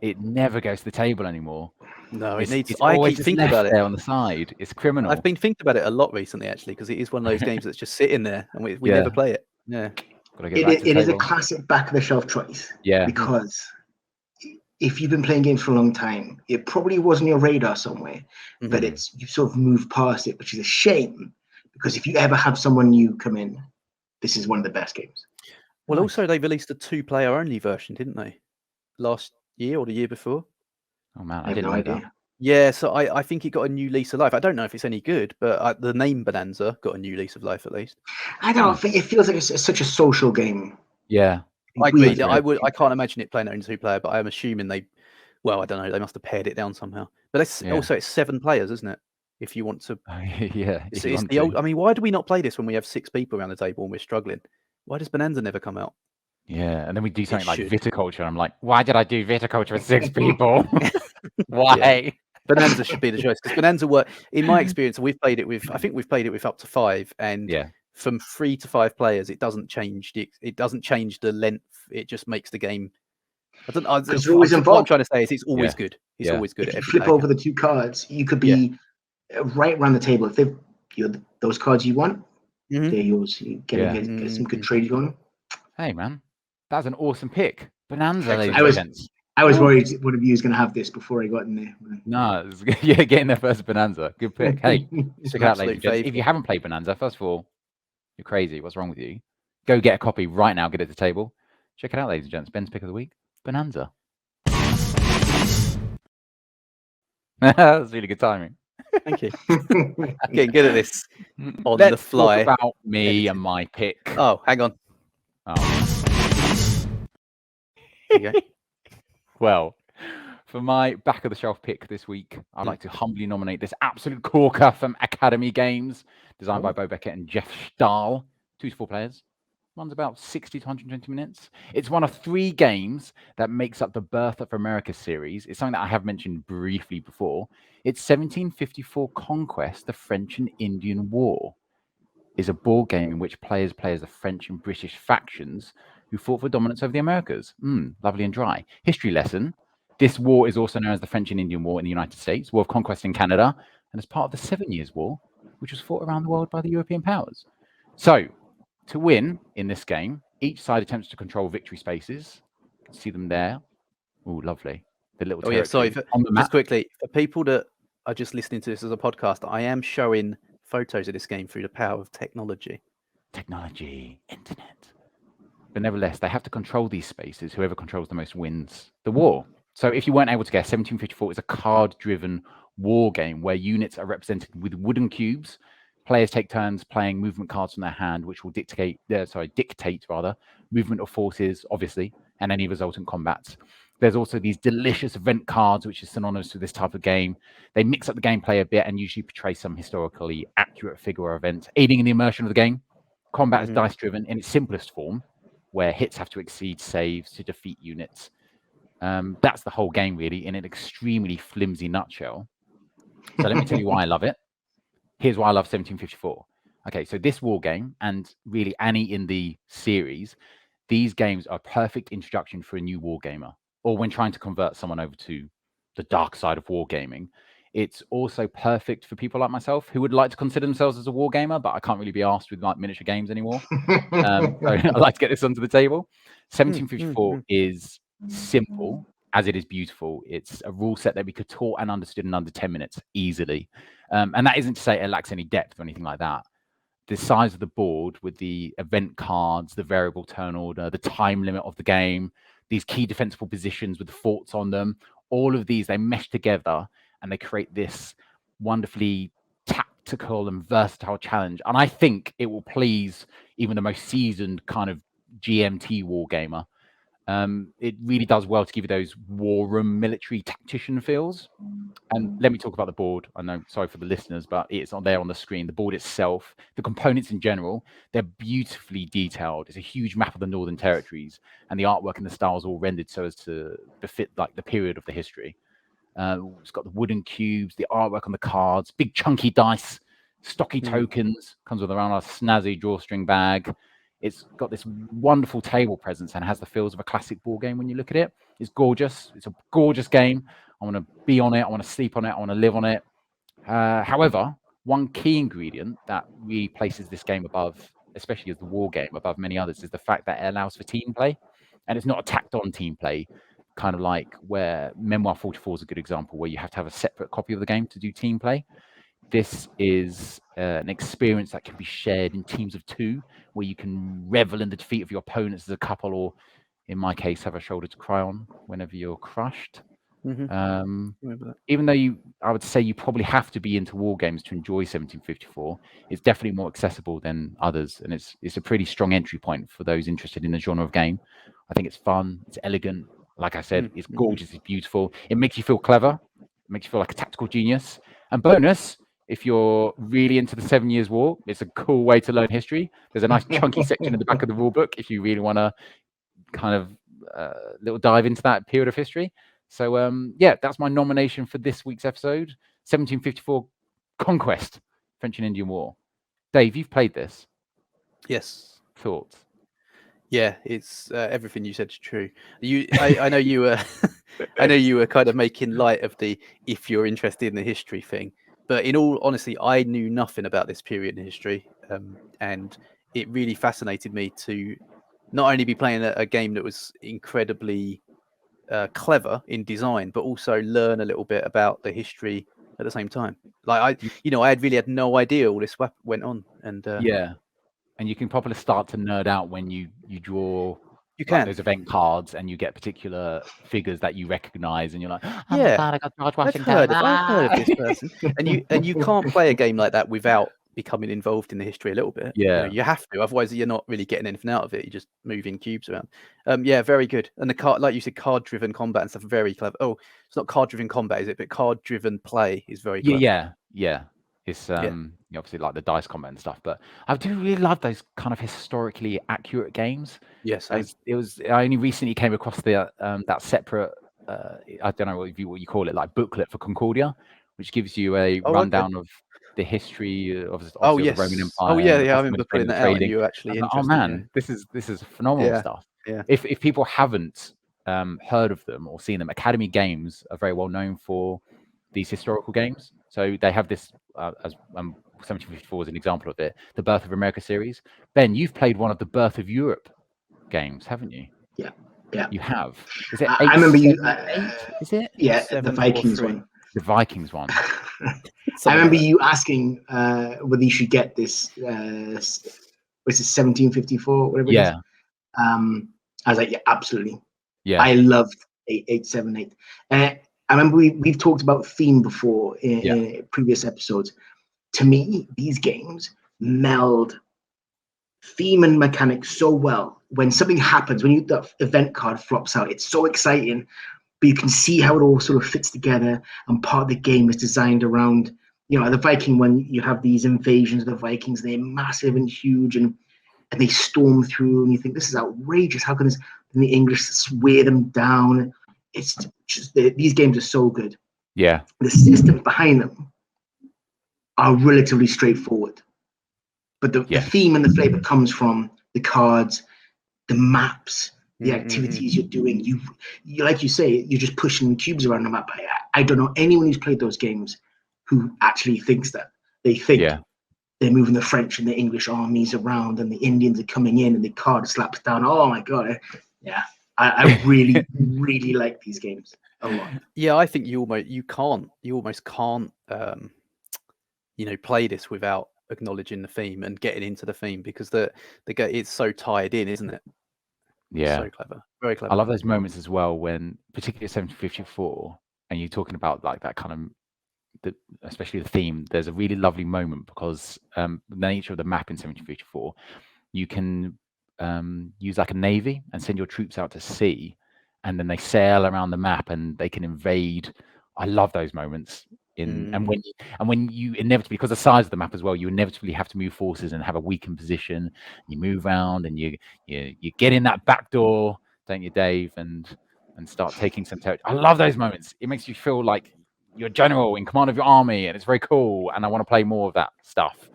it never goes to the table anymore. No, It's I always keep thinking about it. there on the side. It's criminal. I've been thinking about it a lot recently, actually, because it is one of those games that's just sitting there and we never play it. Yeah. Gotta get back to the It is a table. classic back of the shelf choice. Yeah. Because if you've been playing games for a long time, it probably was on your radar somewhere, but you've sort of moved past it, which is a shame. Because if you ever have someone new come in, this is one of the best games. Well, also they released a 2-player only version, didn't they? Last year or the year before? Oh man, I have didn't no know idea. that. Yeah, so I think it got a new lease of life. I don't know if it's any good, but the name Bonanza got a new lease of life at least. I don't think it feels like it's such a social game. Yeah. I agree. Weird. I can't imagine it playing it in 2-player, but I'm assuming I don't know, they must have pared it down somehow. But also it's 7 players, isn't it? If you want to, Yeah. it's the old. I mean, why do we not play this when we have 6 people around the table and we're struggling? Why does Bonanza never come out? Yeah, and then we do something like should. viticulture. I'm like, why did I do viticulture with 6 people? Why? Yeah. Bonanza should be the choice because Bonanza in my experience, I think we've played it with up to 5, and from 3 to 5 players, it doesn't change the length. It just makes the game. What I'm trying to say is it's always good. It's always good. If you flip over the 2 cards, you could be right around the table. If those cards you want, they're yours. You get some good trade going. Hey man, that's an awesome pick, Bonanza. Ladies and gents. I was worried one of you was going to have this before I got in there. No, getting there first, Bonanza. Good pick. Hey, check it out, ladies and gents. If you haven't played Bonanza, first of all, you're crazy. What's wrong with you? Go get a copy right now. Get it to the table. Check it out, ladies and gents. Ben's pick of the week, Bonanza. That's really good timing. Thank you. Getting good at this on Let's the fly. Talk about me and my pick. Oh, hang on. Okay. Well, for my back of the shelf pick this week, I'd like to humbly nominate this absolute corker from Academy Games, designed by Bo Beckett and Jeff Stahl. 2 to 4 players. Runs about 60 to 120 minutes. It's one of 3 games that makes up the Birth of America series. It's something that I have mentioned briefly before. It's 1754 Conquest, the French and Indian War. Is a board game in which players play as the French and British factions who fought for dominance over the Americas. Lovely and dry. History lesson. This war is also known as the French and Indian War in the United States, War of Conquest in Canada, and as part of the 7 Years' War, which was fought around the world by the European powers. So, to win in this game, each side attempts to control victory spaces. You can see them there. Oh, lovely. The little sorry. Just quickly, for people that are just listening to this as a podcast, I am showing photos of this game through the power of technology. Internet. But nevertheless, they have to control these spaces. Whoever controls the most wins the war. So if you weren't able to guess, 1754 is a card-driven war game where units are represented with wooden cubes. Players take turns playing movement cards from their hand, which will dictate movement of forces, obviously, and any resultant combats. There's also these delicious event cards, which is synonymous with this type of game. They mix up the gameplay a bit and usually portray some historically accurate figure or event, aiding in the immersion of the game. Combat is dice-driven in its simplest form, where hits have to exceed saves to defeat units. That's the whole game, really, in an extremely flimsy nutshell. So let me tell you why I love it. Here's why I love 1754. Okay, so this war game, and really any in the series, these games are a perfect introduction for a new wargamer, or when trying to convert someone over to the dark side of wargaming. It's also perfect for people like myself who would like to consider themselves as a wargamer, but I can't really be asked with like miniature games anymore. So I'd like to get this onto the table. 1754 is simple as it is beautiful. It's a rule set that we could taught and understood in under 10 minutes easily. And that isn't to say it lacks any depth or anything like that. The size of the board with the event cards, the variable turn order, the time limit of the game, these key defensible positions with the forts on them, all of these, they mesh together and they create this wonderfully tactical and versatile challenge. And I think it will please even the most seasoned kind of GMT wargamer. It really does well to give you those war room military tactician feels. And let me talk about the board. I know, sorry for the listeners, but it's on there on the screen. The board itself, the components in general, they're beautifully detailed. It's a huge map of the Northern Territories, and the artwork and the styles all rendered so as to befit like the period of the history. It's got the wooden cubes, the artwork on the cards, big chunky dice, stocky tokens, comes with around a snazzy drawstring bag. It's got this wonderful table presence and has the feels of a classic board game when you look at it. It's gorgeous. It's a gorgeous game. I want to be on it. I want to sleep on it. I want to live on it. However, one key ingredient that really places this game above, especially as the war game, above many others, is the fact that it allows for team play. And it's not a tacked on team play, kind of like where Memoir 44 is a good example, where you have to have a separate copy of the game to do team play. This is an experience that can be shared in teams of 2, where you can revel in the defeat of your opponents as a couple, or in my case, have a shoulder to cry on whenever you're crushed. Remember that. Even though I would say you probably have to be into war games to enjoy 1754. It's definitely more accessible than others, and it's a pretty strong entry point for those interested in the genre of game. I think it's fun, it's elegant. Like I said, it's gorgeous, it's beautiful. It makes you feel clever. It makes you feel like a tactical genius. And bonus, if you're really into the 7 Years' War, it's a cool way to learn history. There's a nice chunky section in the back of the rule book if you really want to kind of little dive into that period of history. So yeah, that's my nomination for this week's episode, 1754 Conquest, French and Indian War. Dave, you've played this. Yes. Thoughts? Yeah, it's everything you said is true. I know you were, I know you were kind of making light of the if you're interested in the history thing, but in all honesty, I knew nothing about this period in history, and it really fascinated me to not only be playing a game that was incredibly clever in design, but also learn a little bit about the history at the same time. Like I had no idea all this went on, and yeah. And you can probably start to nerd out when you draw those event cards and you get particular figures that you recognize, and you're like, oh my God, I got George Washington. I've heard of this person. and you can't play a game like that without becoming involved in the history a little bit. Yeah, you have to, otherwise you're not really getting anything out of it. You're just moving cubes around. Yeah, very good. And the card, like you said, card-driven combat and stuff, very clever. Oh, it's not card-driven combat, is it? But card-driven play is very clever. Yeah. It's obviously like the dice combat and stuff, but I do really love those kind of historically accurate games. Yes, I only recently came across the that separate I don't know what you call it, like booklet for Concordia, which gives you a rundown of the history of the Roman Empire. Oh yeah, I remember putting that out. And you actually interested. Oh man, this is phenomenal stuff. Yeah. If people haven't heard of them or seen them, Academy Games are very well known for these historical games. So they have this as 1754 is an example of it. The Birth of America series. Ben, you've played one of the Birth of Europe games, haven't you? Yeah. You have. Is it? I remember you. 8? Is it? Yeah, the Vikings one. The Vikings one. I remember you asking whether you should get this. Was it 1754? Whatever it is. I was like, yeah, absolutely. Yeah. I loved 878. I remember we've talked about theme before in previous episodes. To me, these games meld theme and mechanics so well. When something happens, when the event card flops out, it's so exciting, but you can see how it all sort of fits together, and part of the game is designed around, the Viking one. You have these invasions of the Vikings, they're massive and huge, and they storm through, and you think, this is outrageous. How can this? And the English wear them down. It's just these games are so good. Yeah. The systems behind them are relatively straightforward, but the theme and the flavor comes from the cards, the maps, the activities you're doing. You like you say, you're just pushing cubes around the map. I don't know anyone who's played those games who actually thinks that. They think they're moving the French and the English armies around, and the Indians are coming in, and the card slaps down. Oh my God. Yeah. I really, really like these games a lot. Yeah, I think you almost can't, play this without acknowledging the theme and getting into the theme, because it's so tied in, isn't it? Yeah, so clever, very clever. I love those moments as well when, particularly 1754, and you're talking about like that kind of, especially the theme. There's a really lovely moment because the nature of the map in 1754, you can use like a navy and send your troops out to sea, and then they sail around the map and they can invade. I love those moments and when you inevitably, because the size of the map as well, you inevitably have to move forces and have a weakened position. You move around and you get in that back door, don't you, Dave, and start taking some territory. I love those moments. It makes you feel like you're a general in command of your army, and it's very cool, and I want to play more of that stuff.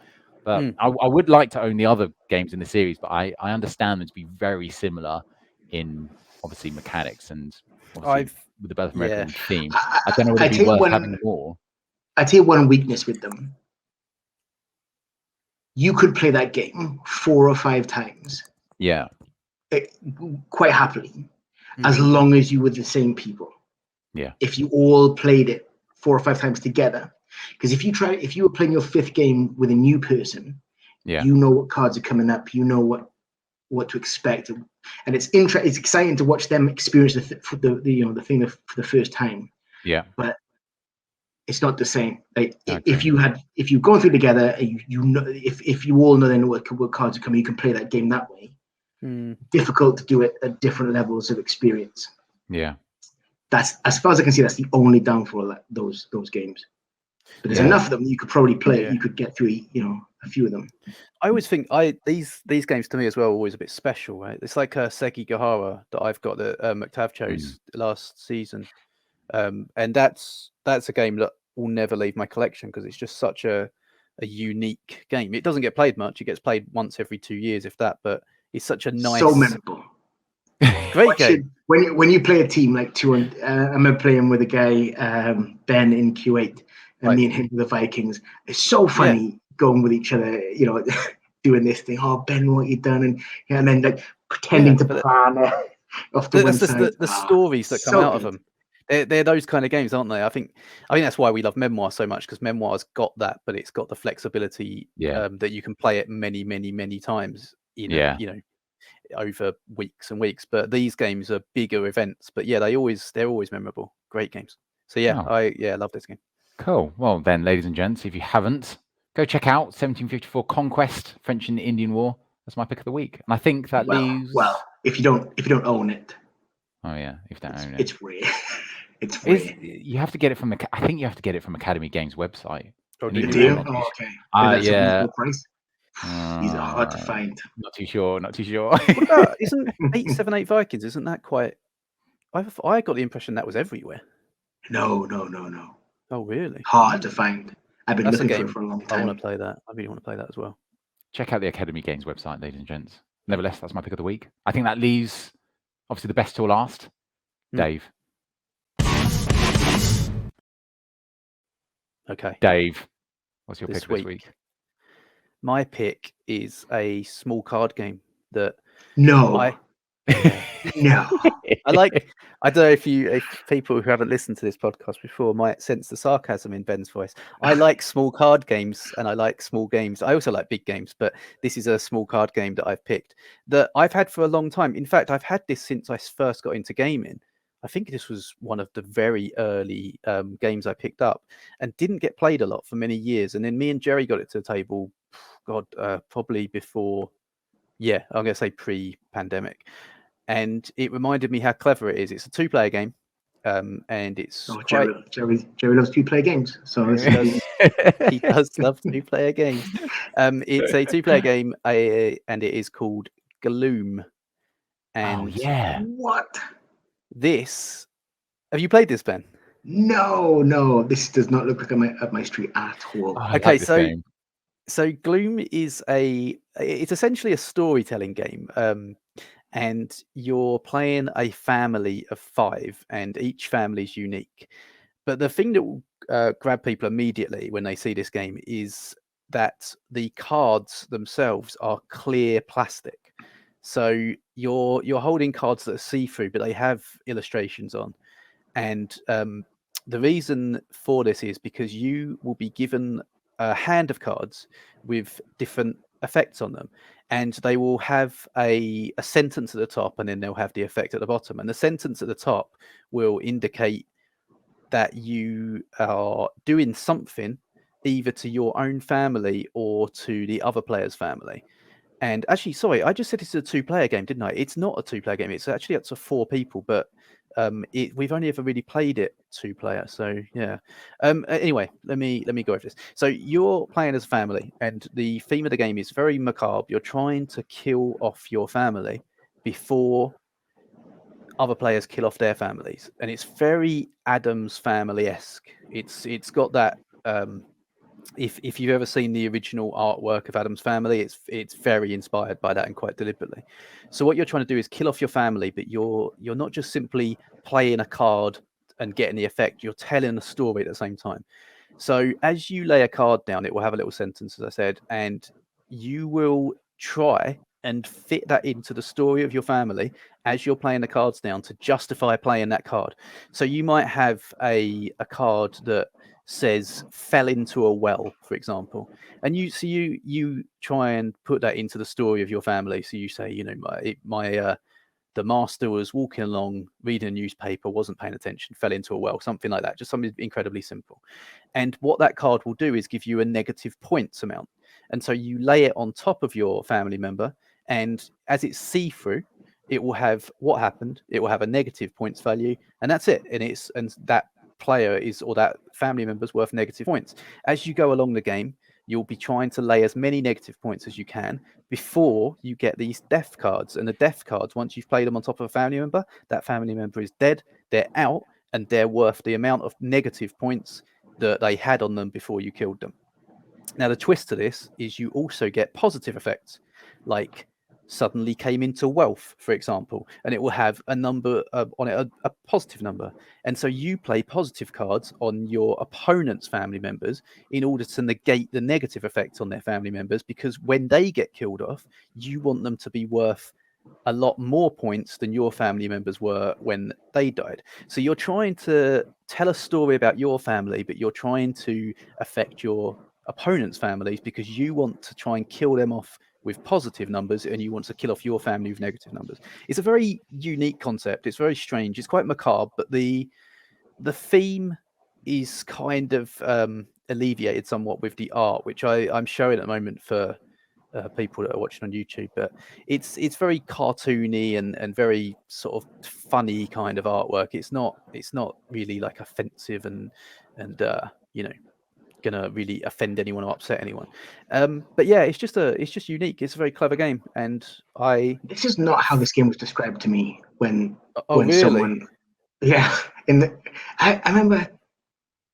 But I would like to own the other games in the series, but I understand them to be very similar in obviously mechanics and obviously with the Birth of America theme. I don't know whether it'd be worth having more. I tell you one weakness with them. You could play that game 4 or 5 times. Yeah. Quite happily, as long as you were the same people. Yeah. If you all played it 4 or 5 times together. Because if you were playing your 5th game with a new person, you know what cards are coming up, you know what to expect, and it's exciting to watch them experience the thing for the first time. Yeah. but it's not the same. Like Okay. if you go through together, and you know, if you all know then what cards are coming, you can play that game that way. Difficult to do it at different levels of experience. Yeah. That's, as far as I can see, that's the only downfall of those games. But there's Yeah. enough of them you could probably play. Yeah. You could get through, a few of them. I always think these games to me as well are always a bit special, right? It's like Sekigahara that I've got that McTav chose last season, and that's a game that will never leave my collection because it's just such a unique game. It doesn't get played much; it gets played once every 2 years, if that. But it's such a nice, So memorable. great game. When you play a team like two, I remember playing with a guy, Ben in Q8, and me and him with the Vikings. It's so funny going with each other, doing this thing. Oh, Ben, what you done? And then like pretending to plan off the one side. The stories that come out of them. They're those kind of games, aren't they? I think that's why we love Memoir so much, because Memoir's got that, but it's got the flexibility that you can play it many, many, many times. Over weeks and weeks. But these games are bigger events. But yeah, they're always memorable. Great games. So yeah, I love this game. Cool. Well then, ladies and gents, if you haven't, go check out 1754 Conquest, French and Indian War. That's my pick of the week. And I think that leaves. Well, if you don't own it. Oh yeah, if you don't own it, it's free. It's free. You have to get it from I think you have to get it from Academy Games website. Oh, do you? Oh, okay. Yeah. Price. These are hard to find. Not too sure. What about, isn't 878 Vikings? Isn't that quite? I got the impression that was everywhere. No. Oh, really? Hard to find. I've been looking for it for a long time. I want to play that. I really want to play that as well. Check out the Academy Games website, ladies and gents. Nevertheless, that's my pick of the week. I think that leaves, obviously, the best till last. Dave. Okay. Dave, what's your pick this week? My pick is a small card game that No. I like. I don't know if people who haven't listened to this podcast before might sense the sarcasm in Ben's voice. I like small card games and I like small games. I also like big games, but this is a small card game that I've picked that I've had for a long time. In fact, I've had this since I first got into gaming. I think this was one of the very early games I picked up and didn't get played a lot for many years. And then me and Jerry got it to the table, probably before, I'm going to say pre-pandemic. And it reminded me how clever it is. It's a 2-player game, and it's Jerry loves 2-player games. So he does love 2-player games. It's a 2-player game, and it is called Gloom. And what? Have you played this, Ben? No. This does not look like up my street at all. Okay, so Gloom is it's essentially a storytelling game. And you're playing a family of 5, and each family is unique. But the thing that will grab people immediately when they see this game is that the cards themselves are clear plastic. So you're holding cards that are see-through, but they have illustrations on. And the reason for this is because you will be given a hand of cards with different effects on them. And they will have a sentence at the top, and then they'll have the effect at the bottom. And the sentence at the top will indicate that you are doing something either to your own family or to the other player's family. And actually, sorry, I just said it's a 2-player game, didn't I? It's not a 2-player game. It's actually up to 4 people, but we've only ever really played it 2-player. So yeah. Anyway, let me go over this. So you're playing as a family, and the theme of the game is very macabre. You're trying to kill off your family before other players kill off their families, and it's very Addams Family-esque. It's got that. If you've ever seen the original artwork of Addams Family, it's very inspired by that, and quite deliberately. So what you're trying to do is kill off your family, but you're not just simply playing a card and getting the effect. You're telling a story at the same time. So as you lay a card down, it will have a little sentence, as I said, and you will try and fit that into the story of your family as you're playing the cards down to justify playing that card. So you might have a card that says fell into a well, for example, and you try and put that into the story of your family. So you say, the the master was walking along, reading a newspaper, wasn't paying attention, fell into a well, something like that. Just something incredibly simple. And what that card will do is give you a negative points amount. And so you lay it on top of your family member, and as it's see-through, it will have what happened. It will have a negative points value, and that's it. And that player is, or that family member's worth negative points. As you go along the game, you'll be trying to lay as many negative points as you can before you get these death cards. And the death cards, once you've played them on top of a family member, that family member is dead, they're out, and they're worth the amount of negative points that they had on them before you killed them. Now, the twist to this is you also get positive effects, like suddenly came into wealth, for example, and it will have a number on it, a positive number. And so you play positive cards on your opponent's family members in order to negate the negative effects on their family members, because when they get killed off, you want them to be worth a lot more points than your family members were when they died. So you're trying to tell a story about your family, but you're trying to affect your opponent's families because you want to try and kill them off with positive numbers and you want to kill off your family with negative numbers. It's a very unique concept. It's very strange. It's quite macabre, but the theme is kind of alleviated somewhat with the art, which I'm showing at the moment for people that are watching on YouTube. But it's very cartoony and very sort of funny kind of artwork. It's not really like offensive and gonna really offend anyone or upset anyone. But yeah, it's just unique. It's a very clever game, and This is not how this game was described to me when really? someone, I remember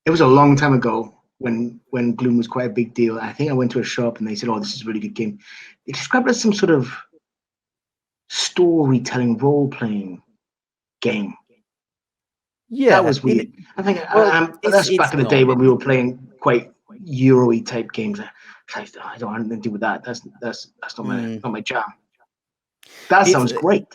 it was a long time ago when Gloom was quite a big deal. I think I went to a shop and they said, "Oh, this is a really good game." They described it as some sort of storytelling, role-playing game. Yeah, that was weird. I think that's back in the day when we were playing quite Euro-y type games. I don't want anything to do with that. That's not my jam. That sounds great.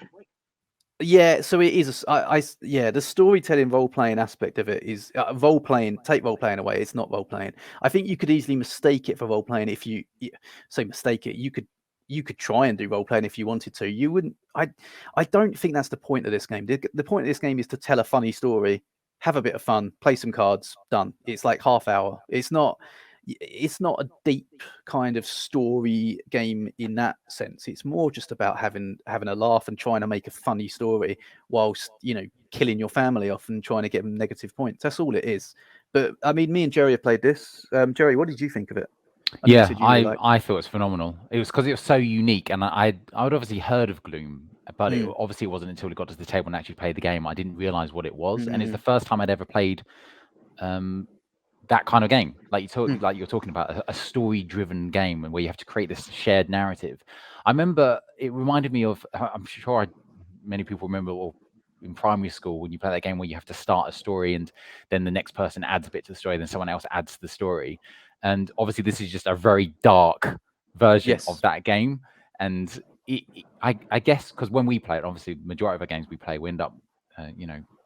Yeah, so it is. The storytelling role-playing aspect of it is role-playing. Take role-playing away, it's not role-playing. I think you could easily mistake it for role-playing if you say mistake it. You could try and do role-playing if you wanted to. You wouldn't. I don't think that's the point of this game. The point of this game is to tell a funny story, have a bit of fun, play some cards, done. It's like half hour. It's not a deep kind of story game in that sense. It's more just about having a laugh and trying to make a funny story whilst killing your family off and trying to get them negative points. That's all it is. But I mean, me and Jerry have played this. Jerry, what did you think of it? I thought it was phenomenal. It was because it was so unique, and I'd obviously heard of Gloom, but it wasn't until we got to the table and actually played the game I didn't realize what it was. And it's the first time I'd ever played that kind of game, like you're talking about, a story-driven game, and where you have to create this shared narrative. I remember it reminded me of, I'm sure many people remember, or in primary school, when you play that game where you have to start a story and then the next person adds a bit to the story, then someone else adds to the story. And obviously this is just a very dark version of that game. And I guess because when we play it, obviously majority of our games we play, we end up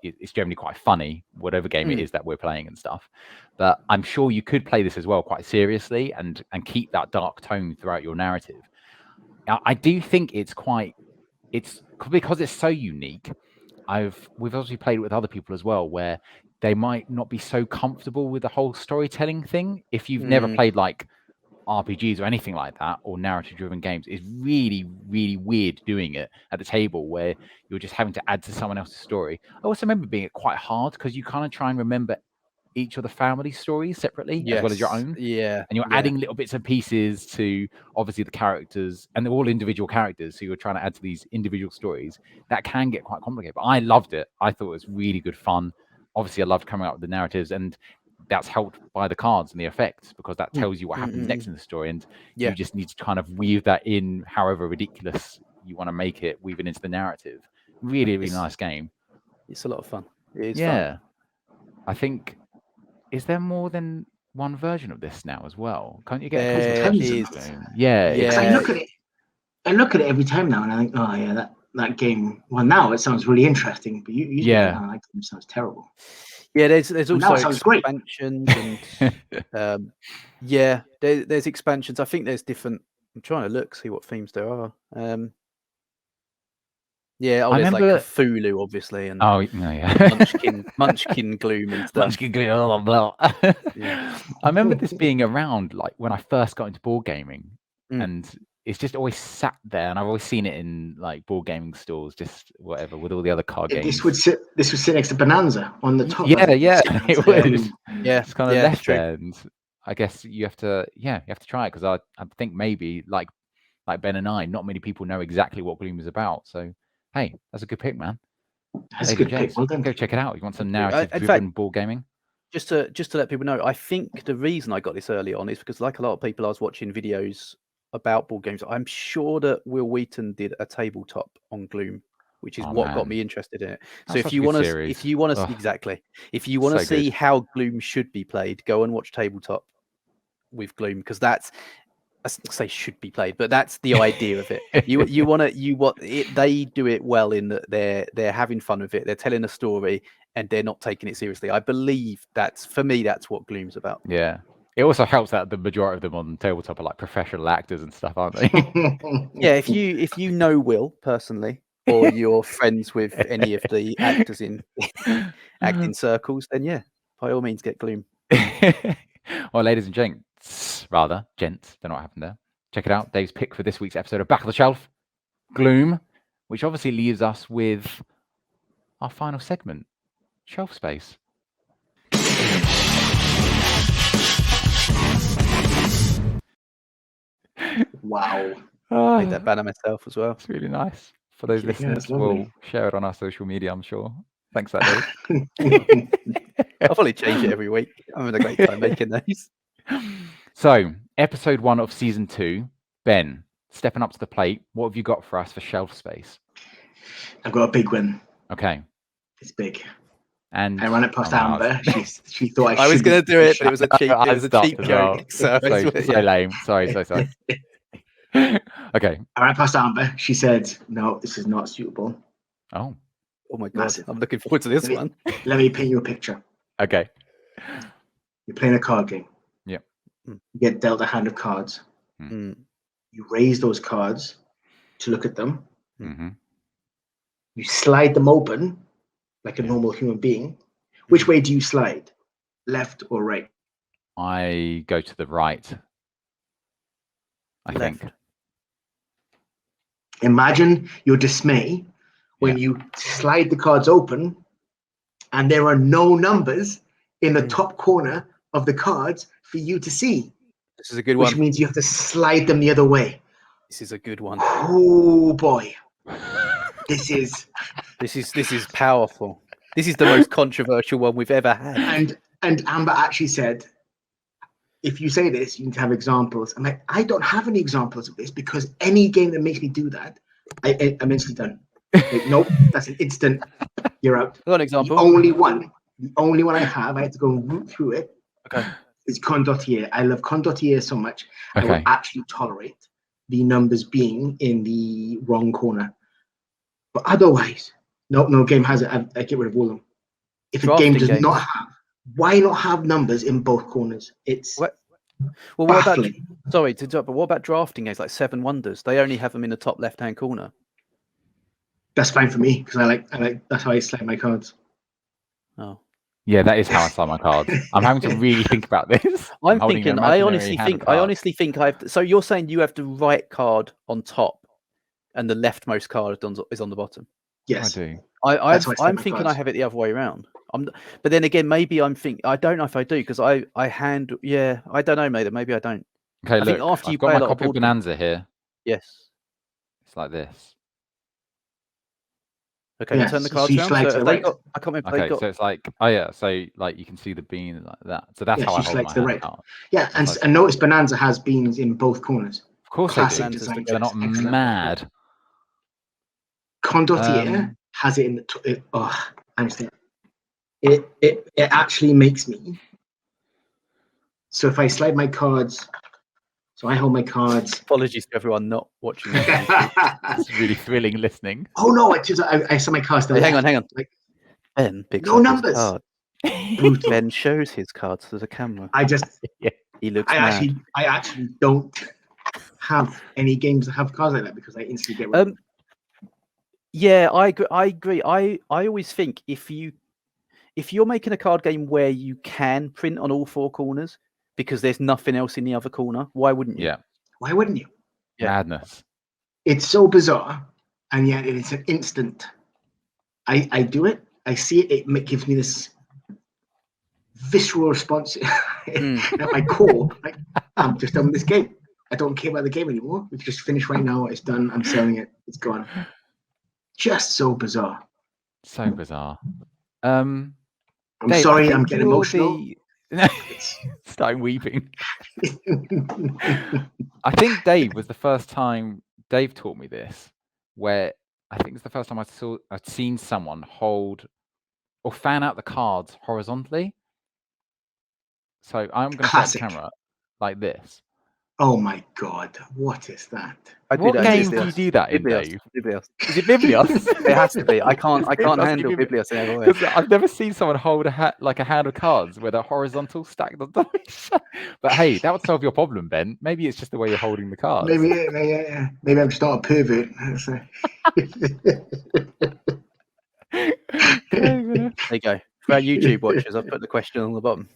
it's generally quite funny, whatever game it is that we're playing and stuff. But I'm sure you could play this as well quite seriously and keep that dark tone throughout your narrative. I do think it's because it's so unique. We've obviously played it with other people as well, where they might not be so comfortable with the whole storytelling thing. If you've never played like RPGs or anything like that, or narrative-driven games, it's really, really weird doing it at the table where you're just having to add to someone else's story. I also remember being quite hard because you kind of try and remember each of the family stories separately as well as your own. Yeah. And you're adding little bits and pieces to obviously the characters, and they're all individual characters. So you're trying to add to these individual stories. That can get quite complicated, but I loved it. I thought it was really good fun. Obviously, I loved coming up with the narratives, and that's helped by the cards and the effects, because that tells you what happens next in the story. And you just need to kind of weave that in however ridiculous you want to make it, weave it into the narrative. Really, really nice game. It's a lot of fun. It is fun. I think, is there more than one version of this now as well? Can't you get I look at it every time now and I think, oh yeah, that game, well, now it sounds really interesting, but you that game sounds terrible. Yeah, there's also expansions and there's expansions. I think there's different. I'm trying to see what themes there are. Yeah, I there's like remember- Cthulhu, obviously, and Oh no, yeah. Munchkin Gloom and stuff. Munchkin Gloom, blah, blah, blah. Yeah. I remember this being around like when I first got into board gaming, Mm. and it's just always sat there, and I've always seen it in like board gaming stores, just whatever, with all the other card games. This would sit next to Bonanza on the top. Yeah, yeah, it would. Yeah, It's kind of yeah, left true. there, and I guess you have to try it, because I think maybe like Ben and I, not many people know exactly what Gloom is about. So hey, that's a good pick, man. That's a Ladies good and pick. gents, Well done. go check it out. You want some Thank you. In narrative-driven board gaming? Just to let people know, I think the reason I got this early on is because, like a lot of people, I was watching videos about board games. I'm sure that Will Wheaton did a tabletop on Gloom, which is Oh, what man. got me interested in it. So That's if such a you good want to, series. if you want to Ugh. exactly, if you want to So see good. how Gloom should be played, go and watch tabletop with Gloom, because that's, I say should be played, but that's the idea of it. They do it well in that they're having fun with it. They're telling a story and they're not taking it seriously. I believe that's what Gloom's about. Yeah. It also helps that the majority of them on tabletop are like professional actors and stuff, aren't they? Yeah, if you know Will personally, or you're friends with any of the actors in acting circles, then yeah, by all means get Gloom. Well, ladies and gents, don't know what happened there. Check it out. Dave's pick for this week's episode of Back of the Shelf, Gloom, which obviously leaves us with our final segment, Shelf Space. Wow. Made that banner myself as well. It's really nice. For those Yeah, listeners, it's lovely. we'll share it on our social media, I'm sure. Thanks for that, Dave. I'll probably change it every week. I'm having a great time making those. So, episode 1 of season 2. Ben, stepping up to the plate, what have you got for us for Shelf Space? I've got a big one. Okay. It's big. And I ran it past oh, no, Amber. She thought I was should going to be do it, but it was a cheap, I it was a stopped cheap as well. joke. So, so lame. Sorry. Okay. I ran past Amber. She said, "No, this is not suitable." Oh, oh my god, Massive. I'm looking forward to this Really? one. Let me paint you a picture. okay. You're playing a card game. Yep. You get dealt a hand of cards. Mm. You raise those cards to look at them. Mm-hmm. You slide them open like a normal human being. Which way do you slide? Left or right? I go to the right. I think. Left. Imagine your dismay when you slide the cards open and there are no numbers in the top corner of the cards for you to see, This is a good which one. means you have to slide them the other way. This is a good one. Oh boy. This is This is powerful. This is the most controversial one we've ever had. and Amber actually said, if you say this, you need to have examples. I'm like, I don't have any examples of this, because any game that makes me do that, I'm instantly done. Like, nope, that's an instant. You're out. Got an The example? only one I have to go and root through it. Okay. Is Condottiere. I love Condottiere so much. I Okay. will actually tolerate the numbers being in the wrong corner. But otherwise, no game has it. I get rid of all of them. If a game Drafting does games. not have, why not have numbers in both corners? It's What? Well, what about, baffling. sorry to interrupt, but what about drafting games like Seven Wonders? They only have them in the top left-hand corner. That's fine for me, because I like that's how I slide my cards. Oh, Yeah, that is how I slide my cards. I'm having to really think about this. I'm holding an thinking. I imaginary honestly hand of think. cards. I have. So you're saying you have the right card on top, and the leftmost card is on the bottom. Yes. I do. That's how I slide I'm my thinking I cards. have it the other way around. But then again, maybe I'm thinking. I don't know if I do, because I hand. Yeah, I don't know, mate. Maybe I don't. Okay, I look. think after you I've got play a my lot of copy of board games- Bonanza here. Yes. It's like this. Okay. Yeah, Turn the so cards she around. flags So have the they right. got? I can't remember. If Okay, they got. so it's like, oh yeah, so like you can see the bean like that. So that's Yeah, how I she hold my selects the hand right. card. Yeah, and notice Bonanza has beans in both corners. Of course Classic they do. design They're not choice. Excellent. mad. Condottiere has it in the. I'm still. It actually makes me. So if I slide my cards, so I hold my cards. Apologies to everyone not watching. this. It's really thrilling listening. Oh no! I saw my cards. Hey, hang on. Like, Ben picks No up numbers. his card. brutal. Ben shows his cards to the camera. I He looks actually mad. don't have any games that have cards like that, because I instantly get rid of them. Yeah, I agree. I always think if you're making a card game where you can print on all four corners because there's nothing else in the other corner, why wouldn't you? Yeah, Why wouldn't you? Yeah. madness. It's so bizarre, and yet it's an instant. I do it. I see it. It gives me this visceral response at my core. Like, I'm just done with this game. I don't care about the game anymore. It's just finished right now. It's done. I'm selling it. It's gone. Just so bizarre. So bizarre. I'm Dave, I sorry. think I'm getting you're emotional. Starting weeping. I think Dave was the first time Dave taught me this, where I think it's the first time I'd seen someone hold or fan out the cards horizontally. So I'm going to set the Classic. camera like this. Oh my God! What is that? I do What that in games do you Biblios. do that in, Biblios. Dave? Biblios. Is it Biblios? It has to be. I can't Biblios, handle give me- Biblios in any way. Because I've never seen someone hold a hand of cards where they're horizontal stacked on top of each other. But hey, that would solve your problem, Ben. Maybe it's just the way you're holding the cards. Maybe I'm just not a pervert. There you go. For our YouTube watchers, I've put the question on the bottom.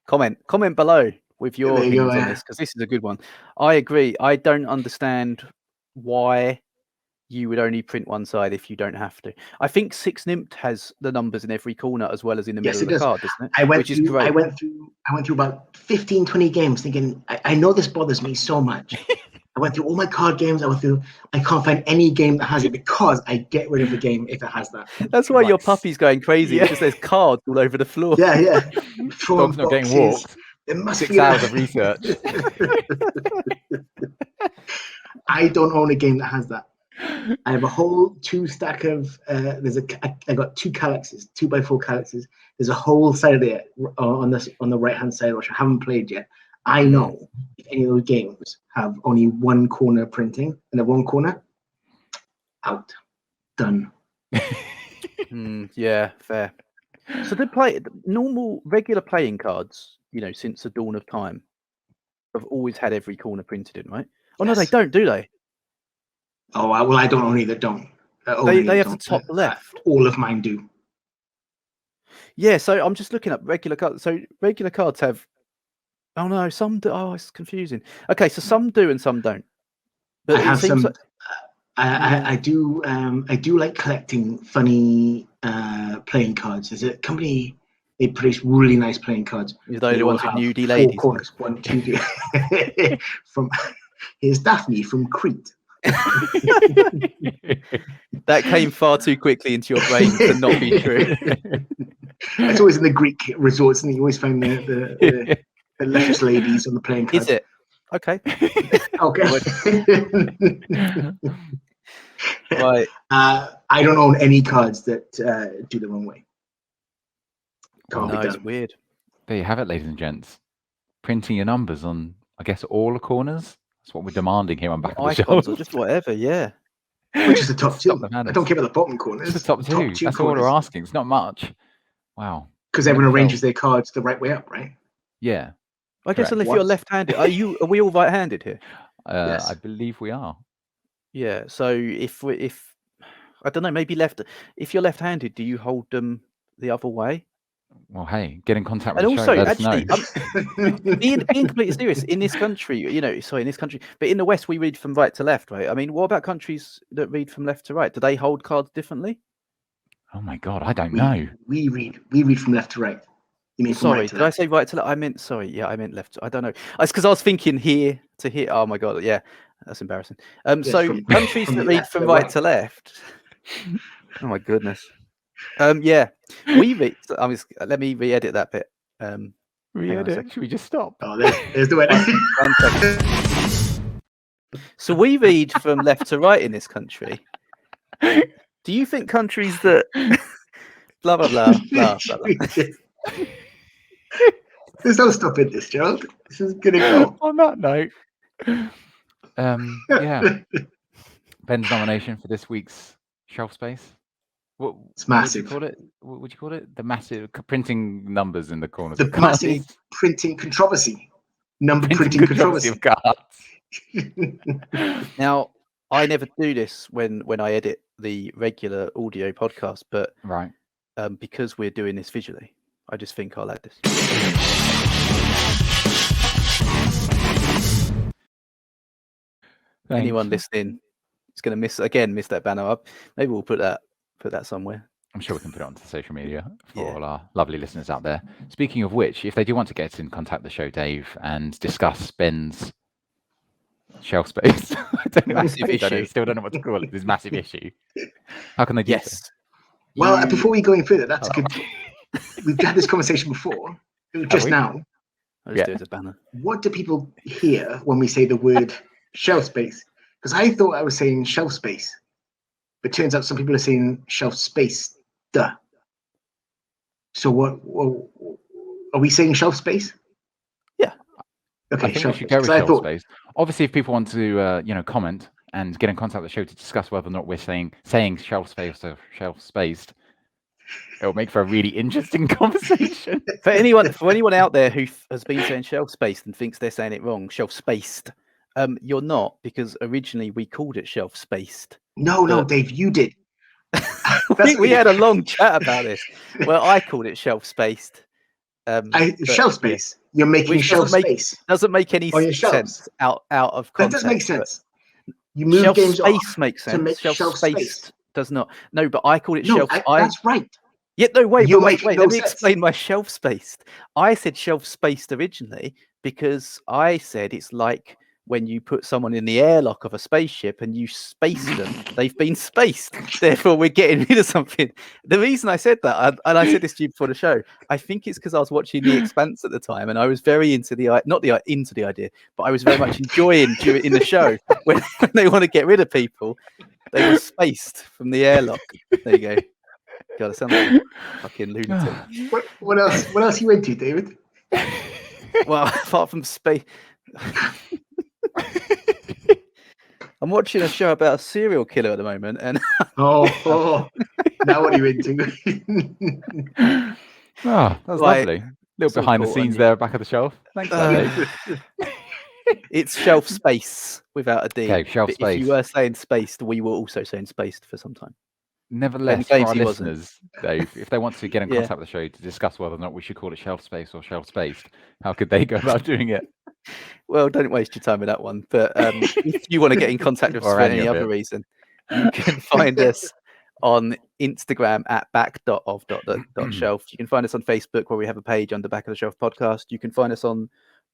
Comment below with your There you go, opinions on yeah. this, because this is a good one. I agree. I don't understand why you would only print one side if you don't have to. I think Six Nymph has the numbers in every corner as well as in the Yes, middle it of the does. card, doesn't it? I went Which is through. great. I went through about 15, 20 games thinking, I know this bothers me so much. I went through all my card games. I can't find any game that has it because I get rid of the game if it has that. That's why your Right. puppy's going crazy. Yeah. It's just there's cards all over the floor. Yeah. Throwing Dog's not getting boxes. walked. It must 6 be hours of research. I don't own a game that has that. I have a whole 2 stack of. I got 2 Calyxes, 2x4 Calyxes. There's a whole side of it on the right hand side, which I haven't played yet. I know if any of those games have only one corner printing and the one corner, out, done. Yeah, fair. So normal regular playing cards, since the dawn of time, have always had every corner printed in, right? Oh no, they Yes. don't, do they? Oh well, I don't own either. Don't. They have the top left. All of mine do. Yeah, so I'm just looking up regular cards. So regular cards have. Oh no, some do. Oh, it's confusing. Okay, so some do and some don't. But I it have seems some. like- I do. I do like collecting funny playing cards. There's a company. They produce really nice playing cards. You're the only They all ones with have nudie 4 ladies. corners. 1, 2, 3. Here's Daphne from Crete. That came far too quickly into your brain to not be true. It's always in the Greek resorts, and you always find the luscious ladies on the playing cards. Is it? Okay. Okay. Right. I don't own any cards that do the wrong way. Can't No, be it's done. weird. There you have it, ladies and gents. Printing your numbers on, I guess, all the corners. That's what we're demanding here on Back of the Icons Shelf. or just whatever, yeah. Which is the top 2. Stop the I madness. don't care about the bottom corners. It's the top 2. That's all we're asking. It's not much. Wow. Because everyone NFL. arranges their cards the right way up, right? Yeah. I guess Correct. if you're left-handed, are we all right-handed here? Yes. I believe we are. Yeah. So if I don't know, maybe if you're left-handed, do you hold them the other way? Well, hey, get in contact with And the show. also, Let us know. actually, being completely serious, in this country, but in the West, we read from right to left, right? I mean, what about countries that read from left to right? Do they hold cards differently? Oh my God, I don't know. We read from left to right. You mean from Sorry, right to did I left? say right to left? I meant left. I don't know. It's because I was thinking here to here. Oh my God, yeah, that's embarrassing. So from- countries from that the read left from to right right. to left. Oh my goodness. Yeah, we read. Let me re-edit that bit. Hang on a second. Should we just stop? Oh, there's the way. 1 second. So we read from left to right in this country. Do you think countries that blah blah blah blah blah blah? There's no stopping this, Gerald. This is gonna go. On that note, yeah, Ben's nomination for this week's shelf space. What, It's massive. What would you call it? What would you call it? The massive printing numbers in the corners. The of cards. massive printing controversy. Number Printing printing controversy controversy. of cards. Now, I never do this when I edit the regular audio podcast, but Right. because we're doing this visually, I just think I'll add this. Anyone Thanks. listening is going to miss that banner up. Maybe we'll put that somewhere. I'm sure we can put it onto social media for Yeah. all our lovely listeners out there. Speaking of which, if they do want to get in contact with the show, Dave, and discuss Ben's shelf space, I don't know, Massive issue. still don't know what to call it. This massive issue. How can they do so? Yes. Well, You- before we go any further, that's Oh. good. We've had this conversation before, just we? now. I'll just Yeah. do it as a banner. What do people hear when we say the word shelf space? Because I thought I was saying shelf space, but turns out some people are saying shelf space. Duh. So what are we saying? Shelf space? Yeah. Okay. I think we shelf should space. go with 'Cause I shelf thought, space. Obviously, if people want to, comment and get in contact with the show to discuss whether or not we're saying shelf space or shelf spaced, it will make for a really interesting conversation. For anyone out there who has been saying shelf spaced and thinks they're saying it wrong, shelf spaced, you're not, because originally we called it shelf spaced. no, but- Dave, you did. we had a long chat about this. Well, I called it shelf spaced. But, Shelf yeah, space. You're making Which shelf doesn't make- space. doesn't make any On your shelves. sense out of That context. does make but sense. You move Shelf games off. space makes to sense. make Shelf shelf spaced space. does not. No, but I called it No, shelf. that's right. Yeah, no, wait, You're but wait, making wait. no Let me sense. explain my shelf spaced. I said shelf spaced originally because I said it's like when you put someone in the airlock of a spaceship and you space them, they've been spaced. Therefore, we're getting rid of something. The reason I said that, and I said this to you before the show, I think it's because I was watching The Expanse at the time, and I was very into the idea, but I was very much enjoying in the show when they want to get rid of people, they were spaced from the airlock. There you go. God, I sound like a fucking lunatic. What else? What else you into, David? Well, apart from space, I'm watching a show about a serial killer at the moment, and Oh, now what are you into? Oh, that was Right. lovely. A little So behind the cool, scenes and- there, back of the shelf. Thanks, for that, Dave. it's shelf space without a D. Okay, shelf But space. If you were saying spaced, we were also saying spaced for some time. Nevertheless, for our Games he wasn't. listeners, Dave, if they want to get in Yeah. contact with the show to discuss whether or not we should call it shelf space or shelf spaced, how could they go about doing it? Well, don't waste your time with that one. But if you want to get in contact with us Or for any any of other it. reason, you can find us on Instagram at back.of.shelf. You can find us on Facebook, where we have a page under Back of the Shelf Podcast. You can find us on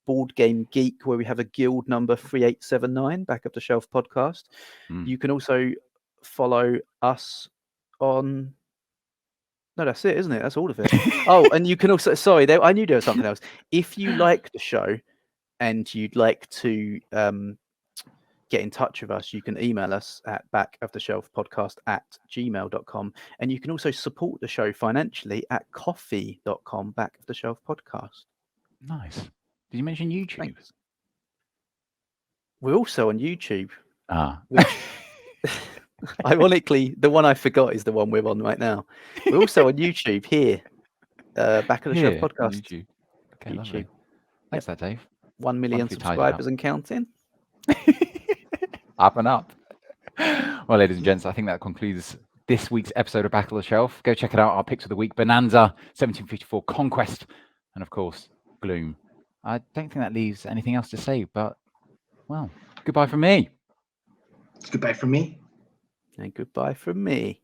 Board Game Geek, where we have a guild number 3879, Back of the Shelf Podcast. Mm. You can also follow us on. No, that's it, isn't it? That's all of it. Oh, and you can also, sorry, I knew there was something else. If you like the show and you'd like to get in touch with us, you can email us at backoftheshelfpodcast@gmail.com. And you can also support the show financially at coffee.com, Back of the Shelf Podcast. Nice. Did you mention YouTube? Thanks. We're also on YouTube. Ah, Which, ironically, the one I forgot is the one we're on right now. We're also on YouTube here, Back of the here Shelf on Podcast. YouTube. Okay, lovely. YouTube. Thanks, for that, Dave. 1 million Wonderfully tied it subscribers up. and counting. Up and up. Well, ladies and gents, I think that concludes this week's episode of Back of the Shelf. Go check it out. Our picks of the week: Bonanza, 1754 Conquest, and of course, Gloom. I don't think that leaves anything else to say, but, well, goodbye from me. Goodbye from me. And goodbye from me.